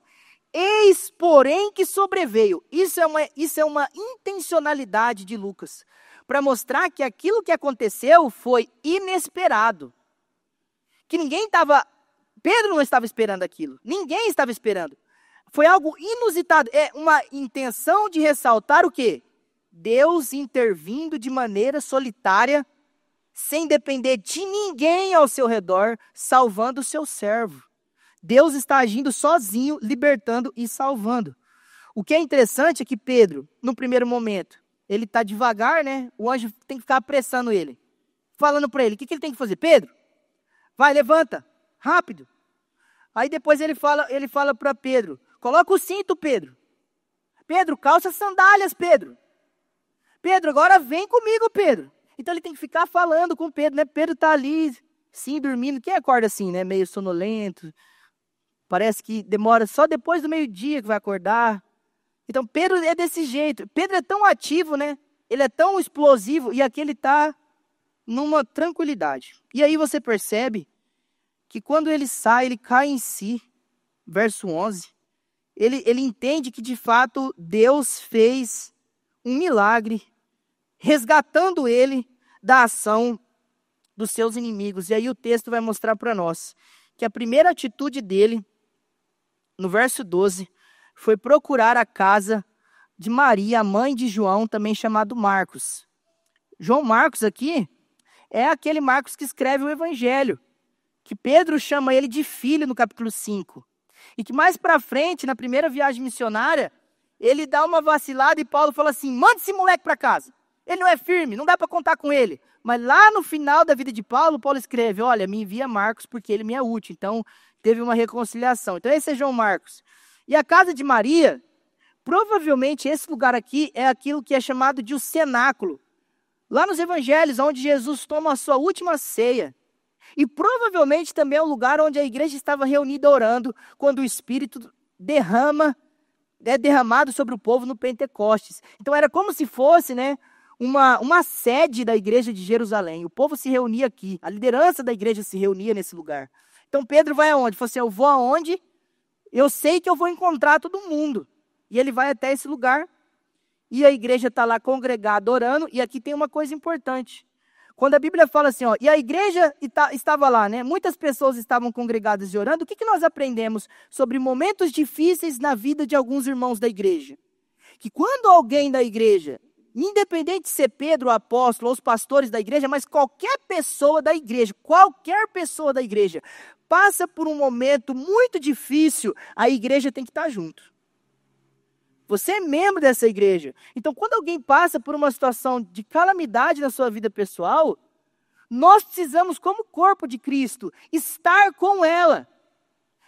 Eis, porém, que sobreveio. Isso é uma intencionalidade de Lucas, para mostrar que aquilo que aconteceu foi inesperado. Que Pedro não estava esperando aquilo. Ninguém estava esperando. Foi algo inusitado. É uma intenção de ressaltar o quê? Deus intervindo de maneira solitária, sem depender de ninguém ao seu redor, salvando o seu servo. Deus está agindo sozinho, libertando e salvando. O que é interessante é que Pedro, no primeiro momento, ele está devagar, né? O anjo tem que ficar apressando ele, falando para ele, o que ele tem que fazer? Pedro, vai, levanta, rápido. Aí depois ele fala para Pedro, coloca o cinto, Pedro. Pedro, calça as sandálias, Pedro. Pedro, agora vem comigo, Pedro. Então ele tem que ficar falando com Pedro, né? Pedro está ali, sim, dormindo. Quem acorda assim, né? Meio sonolento. Parece que demora só depois do meio-dia que vai acordar. Então Pedro é desse jeito. Pedro é tão ativo, né? Ele é tão explosivo e aqui ele está numa tranquilidade. E aí você percebe que quando ele sai, ele cai em si. Verso 11. Ele entende que de fato Deus fez um milagre, resgatando ele da ação dos seus inimigos. E aí o texto vai mostrar para nós que a primeira atitude dele, no verso 12, foi procurar a casa de Maria, a mãe de João, também chamado Marcos. João Marcos aqui é aquele Marcos que escreve o Evangelho, que Pedro chama ele de filho no capítulo 5. E que mais para frente, na primeira viagem missionária, ele dá uma vacilada e Paulo fala assim, manda esse moleque para casa. Ele não é firme, não dá para contar com ele. Mas lá no final da vida de Paulo, Paulo escreve, olha, me envia Marcos porque ele me é útil. Então, teve uma reconciliação. Então, esse é João Marcos. E a casa de Maria, provavelmente esse lugar aqui é aquilo que é chamado de o cenáculo. Lá nos evangelhos, onde Jesus toma a sua última ceia. E provavelmente também é o lugar onde a igreja estava reunida orando, quando o Espírito é derramado sobre o povo no Pentecostes. Então era como se fosse, né, uma sede da igreja de Jerusalém. O povo se reunia aqui, a liderança da igreja se reunia nesse lugar. Então Pedro vai aonde? Ele falou assim, eu vou aonde? Eu sei que eu vou encontrar todo mundo. E ele vai até esse lugar, e a igreja está lá congregada orando, e aqui tem uma coisa importante. Quando a Bíblia fala assim, ó, e a igreja estava lá, né? Muitas pessoas estavam congregadas e orando. O que nós aprendemos sobre momentos difíceis na vida de alguns irmãos da igreja? Que quando alguém da igreja, independente de ser Pedro, o apóstolo, ou os pastores da igreja, mas qualquer pessoa da igreja, passa por um momento muito difícil, a igreja tem que estar junto. Você é membro dessa igreja. Então, quando alguém passa por uma situação de calamidade na sua vida pessoal, nós precisamos, como corpo de Cristo, estar com ela.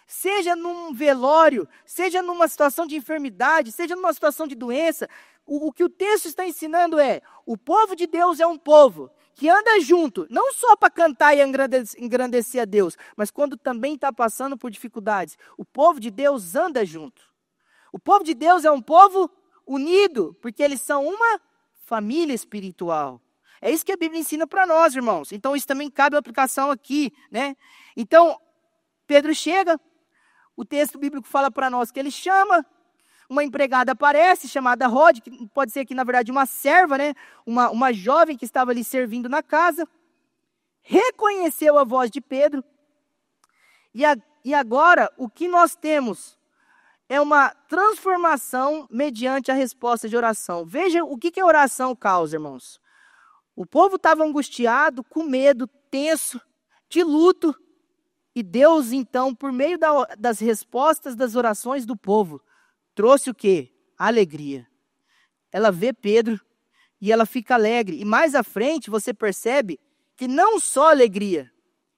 Seja num velório, seja numa situação de enfermidade, seja numa situação de doença. O que o texto está ensinando é, o povo de Deus é um povo que anda junto, não só para cantar e engrandecer a Deus, mas quando também está passando por dificuldades. O povo de Deus anda junto. O povo de Deus é um povo unido, porque eles são uma família espiritual. É isso que a Bíblia ensina para nós, irmãos. Então, isso também cabe à aplicação aqui, né? Então, Pedro chega, o texto bíblico fala para nós que ele chama, uma empregada aparece, chamada Rod, que pode ser aqui, na verdade, uma serva, né? Uma jovem que estava ali servindo na casa, reconheceu a voz de Pedro, e agora, o que nós temos é uma transformação mediante a resposta de oração. Veja o que a oração causa, irmãos. O povo estava angustiado, com medo, tenso, de luto. E Deus, então, por meio das respostas das orações do povo, trouxe o quê? Alegria. Ela vê Pedro e ela fica alegre. E mais à frente você percebe que não só alegria,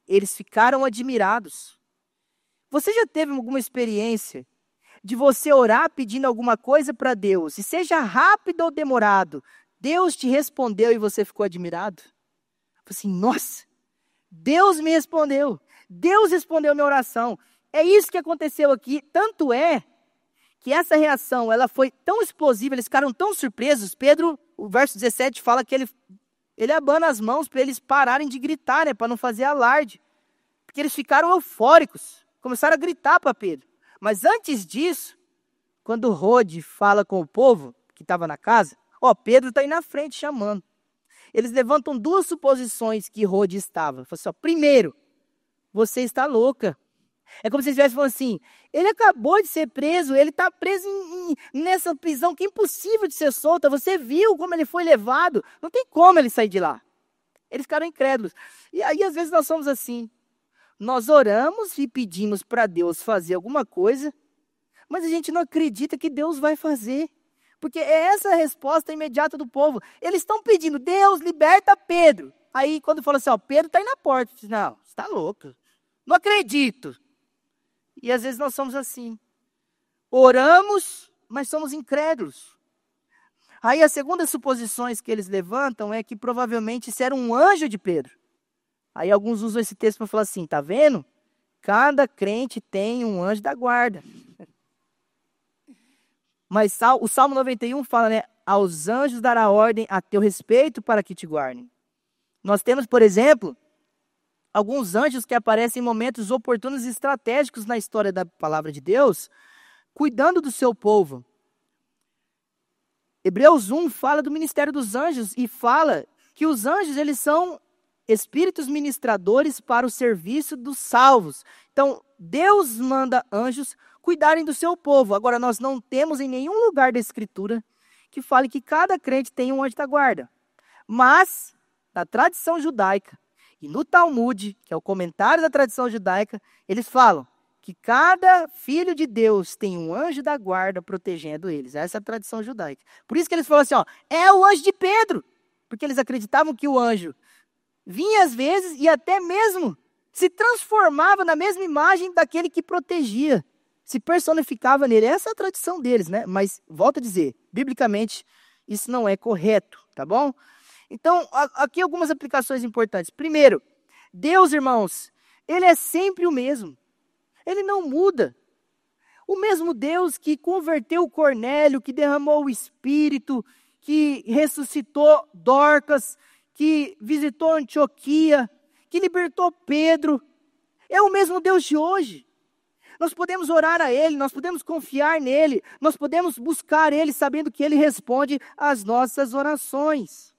eles ficaram admirados. Você já teve alguma experiência de você orar pedindo alguma coisa para Deus, e seja rápido ou demorado, Deus te respondeu e você ficou admirado? Assim, nossa, Deus me respondeu. Deus respondeu minha oração. É isso que aconteceu aqui. Tanto é que essa reação, ela foi tão explosiva, eles ficaram tão surpresos. Pedro, o verso 17 fala que ele abana as mãos para eles pararem de gritar, né, para não fazer alarde. Porque eles ficaram eufóricos, começaram a gritar para Pedro. Mas antes disso, quando Rode fala com o povo que estava na casa, Pedro está aí na frente chamando. Eles levantam duas suposições que Rode estava. Fala assim, primeiro, você está louca. É como se eles estivessem falando assim, ele acabou de ser preso, ele está preso nessa prisão que é impossível de ser solta. Você viu como ele foi levado? Não tem como ele sair de lá. Eles ficaram incrédulos. E aí, às vezes, nós somos assim. Nós oramos e pedimos para Deus fazer alguma coisa, mas a gente não acredita que Deus vai fazer. Porque é essa a resposta imediata do povo. Eles estão pedindo, Deus, liberta Pedro. Aí, quando fala assim, Pedro está aí na porta. Diz, não, você está louco. Não acredito. E às vezes nós somos assim. Oramos, mas somos incrédulos. Aí a segunda suposições que eles levantam é que provavelmente isso era um anjo de Pedro. Aí alguns usam esse texto para falar assim, tá vendo? Cada crente tem um anjo da guarda. Mas o Salmo 91 fala, né? Aos anjos dará ordem a teu respeito para que te guardem. Nós temos, por exemplo, alguns anjos que aparecem em momentos oportunos e estratégicos na história da palavra de Deus, cuidando do seu povo. Hebreus 1 fala do ministério dos anjos e fala que os anjos, eles são espíritos ministradores para o serviço dos salvos. Então, Deus manda anjos cuidarem do seu povo. Agora, nós não temos em nenhum lugar da Escritura que fale que cada crente tem um anjo da guarda. Mas, na tradição judaica, e no Talmud, que é o comentário da tradição judaica, eles falam que cada filho de Deus tem um anjo da guarda protegendo eles. Essa é a tradição judaica. Por isso que eles falam assim, é o anjo de Pedro. Porque eles acreditavam que o anjo vinha às vezes e até mesmo se transformava na mesma imagem daquele que protegia. Se personificava nele. Essa é a tradição deles, né? Mas, volto a dizer, biblicamente, isso não é correto, tá bom? Então, aqui algumas aplicações importantes. Primeiro, Deus, irmãos, Ele é sempre o mesmo. Ele não muda. O mesmo Deus que converteu Cornélio, que derramou o Espírito, que ressuscitou Dorcas, que visitou Antioquia, que libertou Pedro, é o mesmo Deus de hoje. Nós podemos orar a Ele, nós podemos confiar nele, nós podemos buscar Ele sabendo que Ele responde às nossas orações.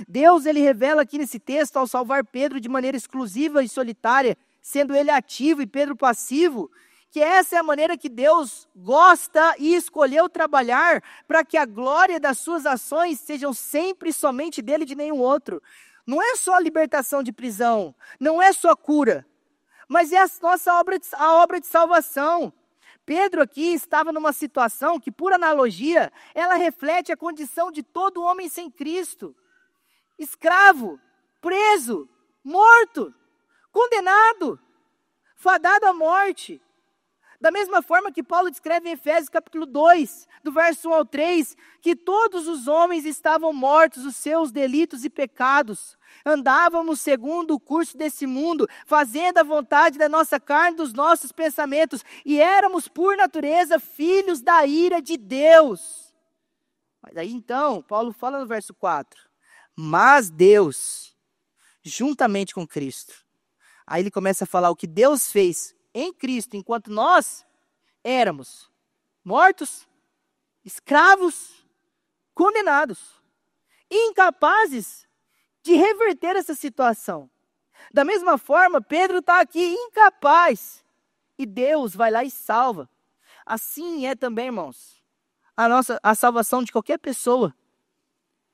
Deus, Ele revela aqui nesse texto, ao salvar Pedro de maneira exclusiva e solitária, sendo ele ativo e Pedro passivo, que essa é a maneira que Deus gosta e escolheu trabalhar para que a glória das suas ações sejam sempre somente dele e de nenhum outro. Não é só a libertação de prisão, não é só cura, mas é a nossa obra de salvação. Pedro aqui estava numa situação que, por analogia, ela reflete a condição de todo homem sem Cristo. Escravo, preso, morto, condenado, fadado à morte. Da mesma forma que Paulo descreve em Efésios capítulo 2, do verso 1 ao 3, que todos os homens estavam mortos os seus delitos e pecados. Andávamos segundo o curso desse mundo, fazendo a vontade da nossa carne, dos nossos pensamentos, e éramos por natureza filhos da ira de Deus. Mas aí então, Paulo fala no verso 4, mas Deus, juntamente com Cristo. Aí ele começa a falar o que Deus fez em Cristo, enquanto nós éramos mortos, escravos, condenados, incapazes de reverter essa situação. Da mesma forma, Pedro está aqui incapaz, e Deus vai lá e salva. Assim é também, irmãos, a salvação de qualquer pessoa.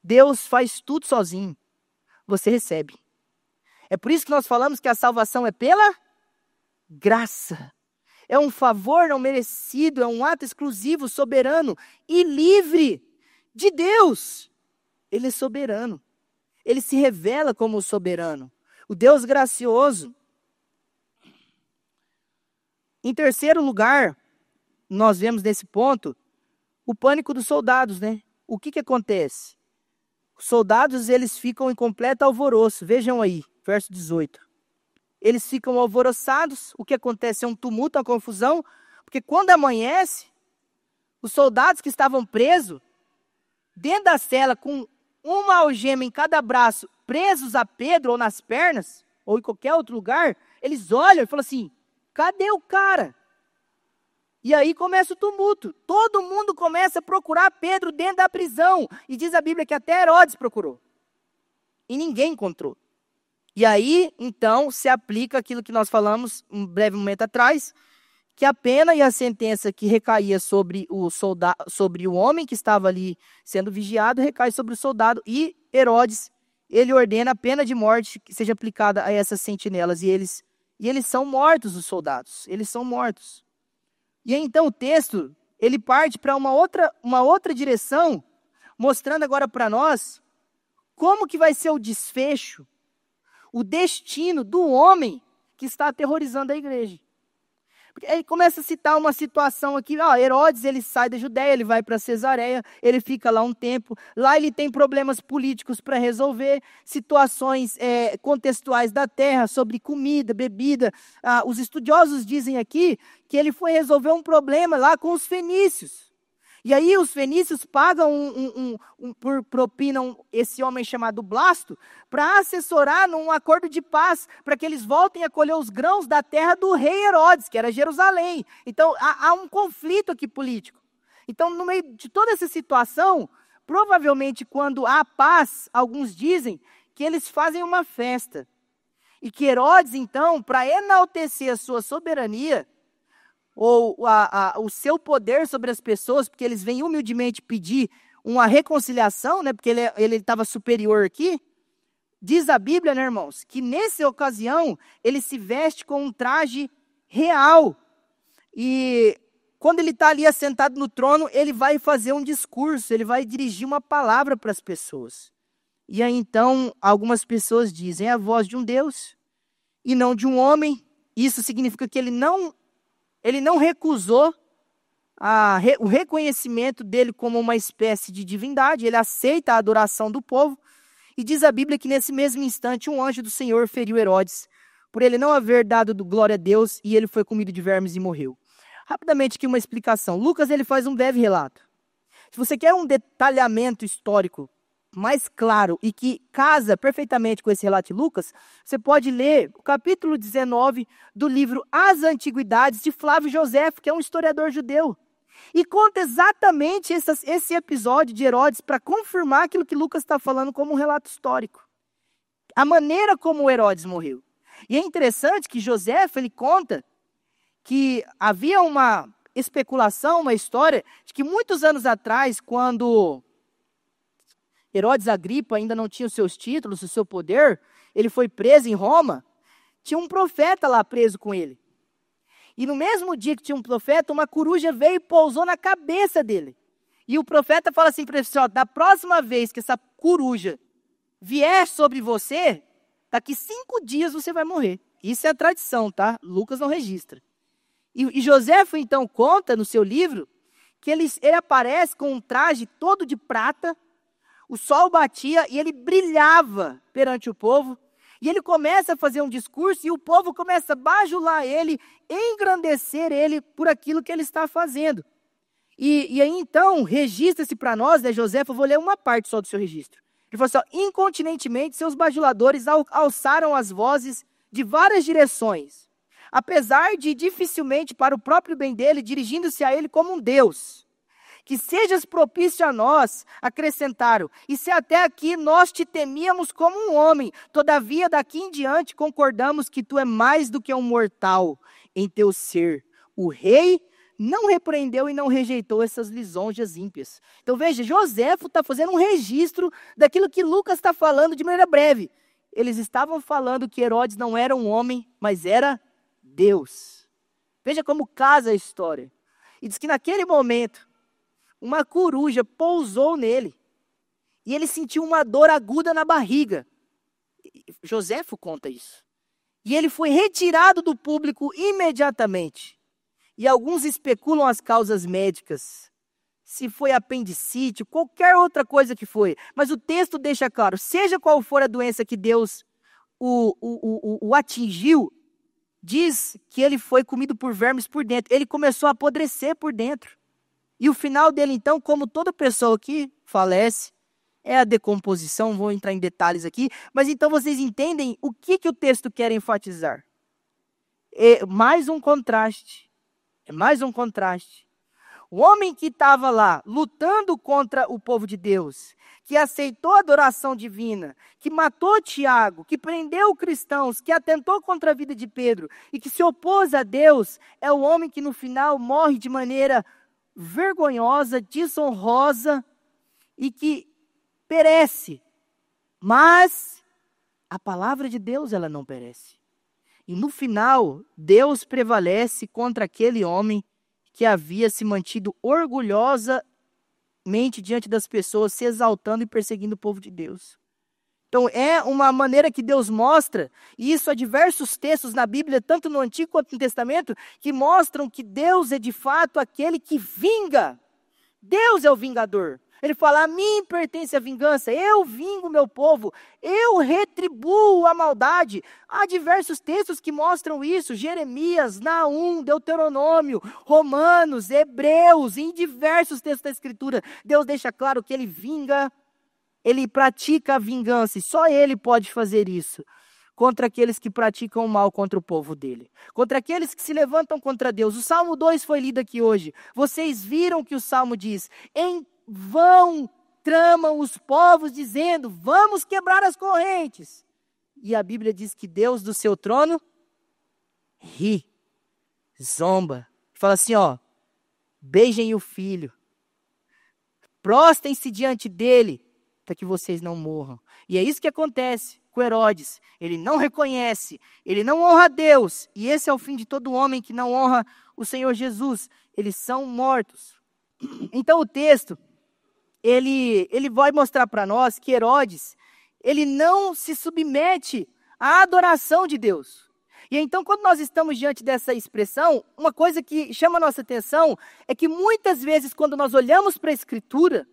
Deus faz tudo sozinho, você recebe. É por isso que nós falamos que a salvação é pela graça. É um favor não merecido, é um ato exclusivo, soberano e livre de Deus. Ele é soberano. Ele se revela como soberano. o Deus gracioso. Em terceiro lugar, nós vemos nesse ponto o pânico dos soldados, né? O que acontece? Os soldados, eles ficam em completo alvoroço. Vejam aí, verso 18. Eles ficam alvoroçados. O que acontece é um tumulto, uma confusão. Porque quando amanhece, os soldados que estavam presos, dentro da cela, com uma algema em cada braço, presos a Pedro ou nas pernas, ou em qualquer outro lugar, eles olham e falam assim, cadê o cara? E aí começa o tumulto. Todo mundo começa a procurar Pedro dentro da prisão. E diz a Bíblia que até Herodes procurou. E ninguém encontrou. E aí, então, se aplica aquilo que nós falamos um breve momento atrás, que a pena e a sentença que recaía sobre o soldado, sobre o homem que estava ali sendo vigiado, recai sobre o soldado. E Herodes, ele ordena a pena de morte que seja aplicada a essas sentinelas. E eles são mortos, os soldados. Eles são mortos. E aí, então, o texto, ele parte para uma outra direção, mostrando agora para nós como que vai ser o desfecho, o destino do homem que está aterrorizando a igreja. Porque aí começa a citar uma situação aqui, Herodes, ele sai da Judéia, ele vai para Cesareia, ele fica lá um tempo, lá ele tem problemas políticos para resolver, situações contextuais da terra, sobre comida, bebida. Os estudiosos dizem aqui que ele foi resolver um problema lá com os fenícios. E aí os fenícios pagam propinam esse homem chamado Blasto para assessorar num acordo de paz, para que eles voltem a colher os grãos da terra do rei Herodes, que era Jerusalém. Então há um conflito aqui político. Então, no meio de toda essa situação, provavelmente quando há paz, alguns dizem que eles fazem uma festa. E que Herodes, então, para enaltecer a sua soberania, ou o seu poder sobre as pessoas, porque eles vêm humildemente pedir uma reconciliação, né, porque ele estava superior aqui, diz a Bíblia, né, irmãos, que nessa ocasião ele se veste com um traje real, e quando ele está ali assentado no trono, ele vai fazer um discurso, ele vai dirigir uma palavra para as pessoas. E aí então, algumas pessoas dizem, é a voz de um Deus, e não de um homem. Isso significa que ele não recusou o reconhecimento dele como uma espécie de divindade, ele aceita a adoração do povo, e diz a Bíblia que nesse mesmo instante um anjo do Senhor feriu Herodes, por ele não haver dado glória a Deus, e ele foi comido de vermes e morreu. Rapidamente aqui uma explicação. Lucas, ele faz um breve relato. Se você quer um detalhamento histórico mais claro e que casa perfeitamente com esse relato de Lucas, você pode ler o capítulo 19 do livro As Antiguidades, de Flávio Joséfo, que é um historiador judeu. E conta exatamente esse episódio de Herodes para confirmar aquilo que Lucas está falando como um relato histórico. A maneira como Herodes morreu. E é interessante que Joséfo, ele conta que havia uma especulação, uma história, de que muitos anos atrás, quando Herodes Agripa ainda não tinha os seus títulos, o seu poder, ele foi preso em Roma, tinha um profeta lá preso com ele. E no mesmo dia que tinha um profeta, uma coruja veio e pousou na cabeça dele. E o profeta fala assim para ele, da próxima vez que essa coruja vier sobre você, daqui 5 dias você vai morrer. Isso é a tradição, tá? Lucas não registra. E Joséfo então conta no seu livro que ele aparece com um traje todo de prata, o sol batia e ele brilhava perante o povo. E ele começa a fazer um discurso e o povo começa a bajular ele, engrandecer ele por aquilo que ele está fazendo. E aí então, registra-se para nós, né, Joséfo, eu vou ler uma parte só do seu registro. Ele falou assim, incontinentemente seus bajuladores alçaram as vozes de várias direções, apesar de dificilmente para o próprio bem dele, dirigindo-se a ele como um Deus. Que sejas propício a nós, acrescentaram, e se até aqui nós te temíamos como um homem, todavia daqui em diante concordamos que tu é mais do que um mortal em teu ser. O rei não repreendeu e não rejeitou essas lisonjas ímpias. Então veja, Joséfo está fazendo um registro daquilo que Lucas está falando de maneira breve. Eles estavam falando que Herodes não era um homem, mas era Deus. Veja como casa a história. E diz que naquele momento, uma coruja pousou nele. E ele sentiu uma dor aguda na barriga. Joséfo conta isso. E ele foi retirado do público imediatamente. E alguns especulam as causas médicas. Se foi apendicite, qualquer outra coisa que foi. Mas o texto deixa claro, seja qual for a doença que Deus o atingiu, diz que ele foi comido por vermes por dentro. Ele começou a apodrecer por dentro. E o final dele, então, como toda pessoa que falece, é a decomposição. Vou entrar em detalhes aqui. Mas então vocês entendem o que o texto quer enfatizar. É mais um contraste. O homem que estava lá, lutando contra o povo de Deus, que aceitou a adoração divina, que matou Tiago, que prendeu cristãos, que atentou contra a vida de Pedro e que se opôs a Deus, é o homem que no final morre de maneira vergonhosa, desonrosa e que perece. Mas a palavra de Deus, ela não perece. E no final, Deus prevalece contra aquele homem que havia se mantido orgulhosamente diante das pessoas, se exaltando e perseguindo o povo de Deus. Então é uma maneira que Deus mostra, e isso há diversos textos na Bíblia, tanto no Antigo quanto no Testamento, que mostram que Deus é de fato aquele que vinga. Deus é o vingador. Ele fala, a mim pertence a vingança, eu vingo o meu povo, eu retribuo a maldade. Há diversos textos que mostram isso, Jeremias, Naum, Deuteronômio, Romanos, Hebreus, em diversos textos da Escritura, Deus deixa claro que ele vinga, ele pratica a vingança, e só ele pode fazer isso, contra aqueles que praticam o mal contra o povo dele, contra aqueles que se levantam contra Deus. O Salmo 2 foi lido aqui hoje, vocês viram que o Salmo diz, em vão tramam os povos dizendo, vamos quebrar as correntes. E a Bíblia diz que Deus do seu trono ri, zomba. Fala assim, beijem o filho. Prostem-se diante dele, para que vocês não morram. E é isso que acontece com Herodes. Ele não reconhece, ele não honra a Deus. E esse é o fim de todo homem que não honra o Senhor Jesus. Eles são mortos. Então o texto, ele vai mostrar para nós que Herodes, ele não se submete à adoração de Deus. E então, quando nós estamos diante dessa expressão, uma coisa que chama a nossa atenção é que muitas vezes, quando nós olhamos para a Escritura,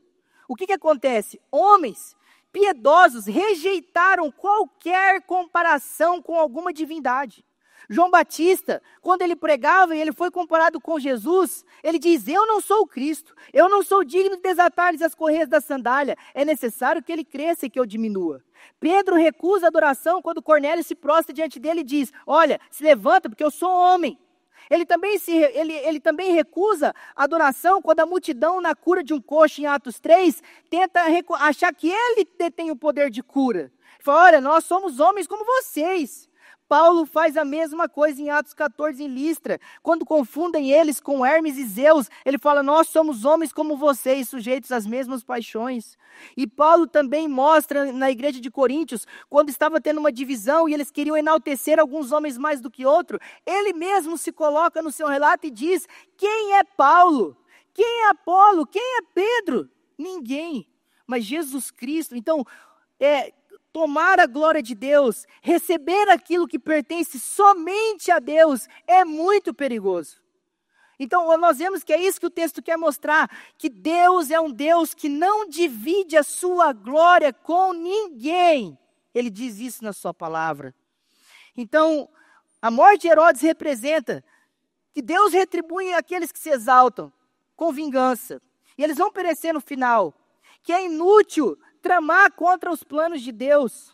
o que acontece? Homens piedosos rejeitaram qualquer comparação com alguma divindade. João Batista, quando ele pregava e ele foi comparado com Jesus, ele diz, eu não sou o Cristo, eu não sou digno de desatar-lhes as correias da sandália, é necessário que ele cresça e que eu diminua. Pedro recusa a adoração quando Cornélio se prostra diante dele e diz, olha, se levanta porque eu sou homem. Ele também recusa a adoração quando a multidão na cura de um coxo em Atos 3 tenta achar que ele detém o poder de cura. Ele fala, olha, nós somos homens como vocês. Paulo faz a mesma coisa em Atos 14 em Listra, quando confundem eles com Hermes e Zeus, ele fala, nós somos homens como vocês, sujeitos às mesmas paixões. E Paulo também mostra na igreja de Coríntios, quando estava tendo uma divisão e eles queriam enaltecer alguns homens mais do que outros, ele mesmo se coloca no seu relato e diz, quem é Paulo? Quem é Apolo? Quem é Pedro? Ninguém, mas Jesus Cristo. Então, tomar a glória de Deus, receber aquilo que pertence somente a Deus, é muito perigoso. Então, nós vemos que é isso que o texto quer mostrar, que Deus é um Deus que não divide a sua glória com ninguém. Ele diz isso na sua palavra. Então, a morte de Herodes representa que Deus retribui aqueles que se exaltam com vingança. E eles vão perecer no final, que é inútil tramar contra os planos de Deus.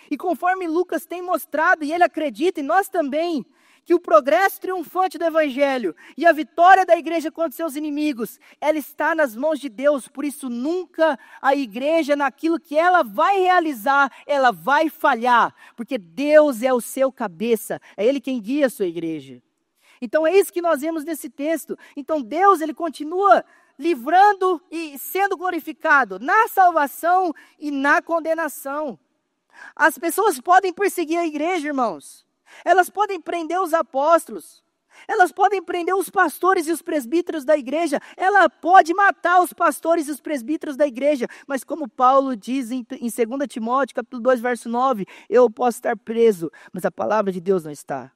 E conforme Lucas tem mostrado, e ele acredita, e nós também, que o progresso triunfante do Evangelho e a vitória da igreja contra seus inimigos, ela está nas mãos de Deus. Por isso nunca a igreja, naquilo que ela vai realizar, ela vai falhar. Porque Deus é o seu cabeça, é Ele quem guia a sua igreja. Então é isso que nós vemos nesse texto. Então Deus, Ele continua livrando e sendo glorificado na salvação e na condenação. As pessoas podem perseguir a igreja, irmãos. Elas podem prender os apóstolos. Elas podem prender os pastores e os presbíteros da igreja. Ela pode matar os pastores e os presbíteros da igreja. Mas como Paulo diz em 2 Timóteo, capítulo 2, verso 9, eu posso estar preso, mas a palavra de Deus não está.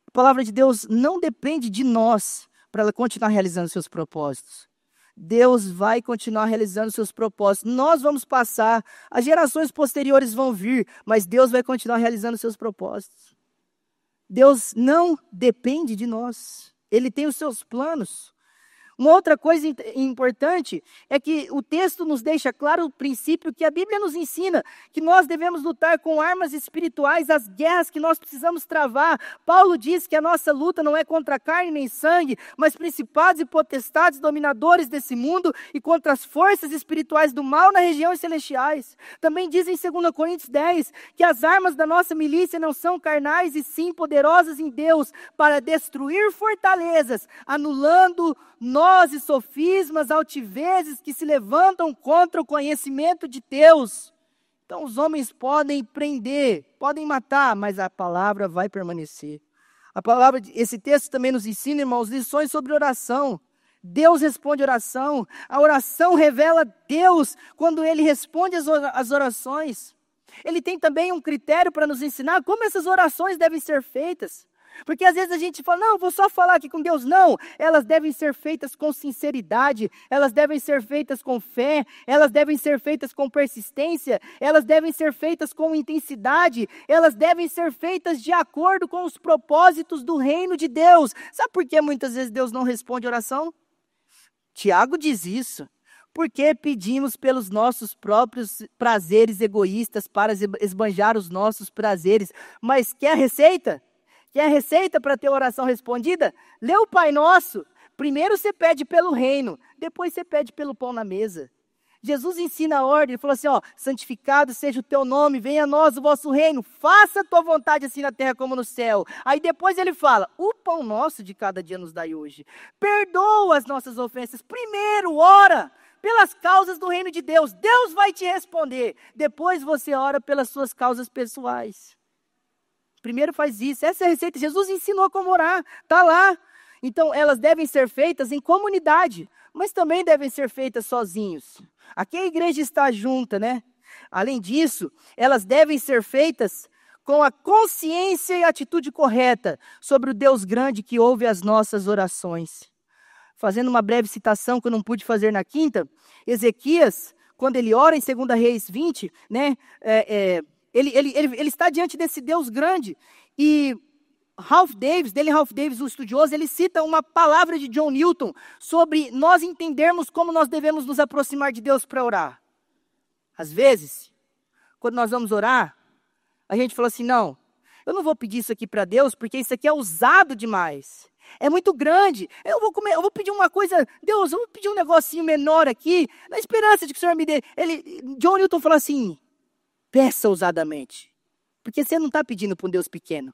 A palavra de Deus não depende de nós para ela continuar realizando seus propósitos. Deus vai continuar realizando seus propósitos. Nós vamos passar, as gerações posteriores vão vir, mas Deus vai continuar realizando seus propósitos. Deus não depende de nós. Ele tem os seus planos. Uma outra coisa importante é que o texto nos deixa claro o princípio que a Bíblia nos ensina, que nós devemos lutar com armas espirituais as guerras que nós precisamos travar. Paulo diz que a nossa luta não é contra carne nem sangue, mas principados e potestades dominadores desse mundo e contra as forças espirituais do mal nas regiões celestiais. Também diz em 2 Coríntios 10 que as armas da nossa milícia não são carnais e sim poderosas em Deus para destruir fortalezas, anulando nós e sofismas, altivezes que se levantam contra o conhecimento de Deus. Então os homens podem prender, podem matar, mas a palavra vai permanecer. Esse texto também nos ensina, irmãos, lições sobre oração. Deus responde oração. A oração revela Deus quando Ele responde as orações. Ele tem também um critério para nos ensinar como essas orações devem ser feitas. Porque às vezes a gente fala, não, vou só falar aqui com Deus. Não, elas devem ser feitas com sinceridade, elas devem ser feitas com fé, elas devem ser feitas com persistência, elas devem ser feitas com intensidade, elas devem ser feitas de acordo com os propósitos do reino de Deus. Sabe por que muitas vezes Deus não responde oração? Tiago diz isso. Porque pedimos pelos nossos próprios prazeres egoístas para esbanjar os nossos prazeres. Mas quer a receita? Quer a receita para ter oração respondida? Lê o Pai Nosso. Primeiro você pede pelo reino, depois você pede pelo pão na mesa. Jesus ensina a ordem, ele falou assim, santificado seja o teu nome, venha a nós o vosso reino, faça a tua vontade assim na terra como no céu. Aí depois ele fala, o pão nosso de cada dia nos dai hoje. Perdoa as nossas ofensas. Primeiro ora pelas causas do reino de Deus. Deus vai te responder. Depois você ora pelas suas causas pessoais. Primeiro faz isso. Essa é a receita. Jesus ensinou como orar. Está lá. Então, elas devem ser feitas em comunidade, mas também devem ser feitas sozinhos. Aqui a igreja está junta, né? Além disso, elas devem ser feitas com a consciência e a atitude correta sobre o Deus grande que ouve as nossas orações. Fazendo uma breve citação que eu não pude fazer na quinta, Ezequias, quando ele ora em 2 Reis 20, né? Ele está diante desse Deus grande. E Dale Ralph Davis, o estudioso, ele cita uma palavra de John Newton sobre nós entendermos como nós devemos nos aproximar de Deus para orar. Às vezes, quando nós vamos orar, a gente fala assim, não, eu não vou pedir isso aqui para Deus porque isso aqui é ousado demais. É muito grande. Eu vou pedir uma coisa, Deus, eu vou pedir um negocinho menor aqui, na esperança de que o Senhor me dê. John Newton fala assim, peça ousadamente, porque você não está pedindo para um Deus pequeno.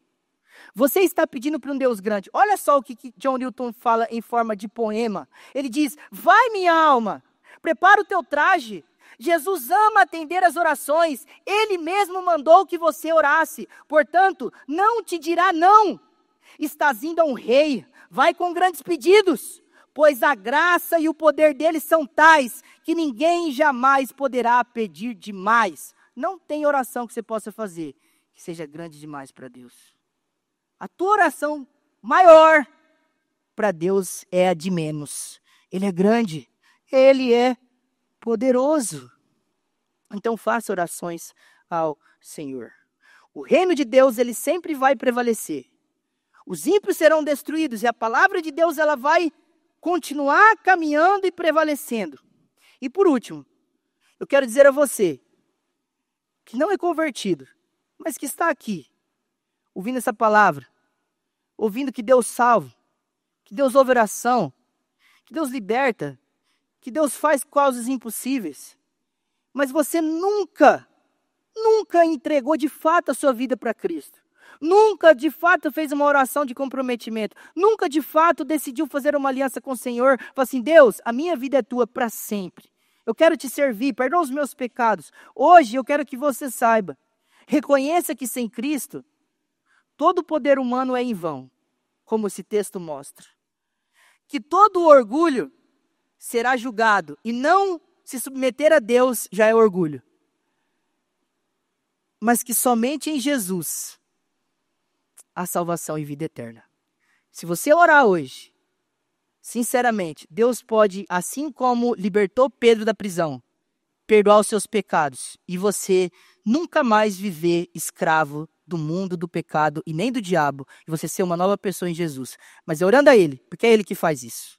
Você está pedindo para um Deus grande. Olha só o que John Newton fala em forma de poema. Ele diz, vai minha alma, prepara o teu traje. Jesus ama atender as orações. Ele mesmo mandou que você orasse. Portanto, não te dirá não. Estás indo a um rei, vai com grandes pedidos, pois a graça e o poder dele são tais que ninguém jamais poderá pedir demais. Não tem oração que você possa fazer que seja grande demais para Deus. A tua oração maior para Deus é a de menos. Ele é grande, Ele é poderoso. Então faça orações ao Senhor. O reino de Deus, ele sempre vai prevalecer. Os ímpios serão destruídos e a palavra de Deus ela vai continuar caminhando e prevalecendo. E por último, eu quero dizer a você que não é convertido, mas que está aqui, ouvindo essa palavra, ouvindo que Deus salva, que Deus ouve oração, que Deus liberta, que Deus faz causas impossíveis. Mas você nunca entregou de fato a sua vida para Cristo. Nunca de fato fez uma oração de comprometimento. Nunca de fato decidiu fazer uma aliança com o Senhor. Falou assim, Deus, a minha vida é tua para sempre. Eu quero te servir, perdoa os meus pecados. Hoje eu quero que você saiba. Reconheça que sem Cristo, todo o poder humano é em vão. como esse texto mostra. Que todo orgulho será julgado, e não se submeter a Deus já é orgulho. Mas que somente em Jesus há salvação e vida eterna. Se você orar hoje, sinceramente, Deus pode, assim como libertou Pedro da prisão, perdoar os seus pecados e você nunca mais viver escravo do mundo, do pecado e nem do diabo, e você ser uma nova pessoa em Jesus. Mas é orando a Ele, porque é Ele que faz isso.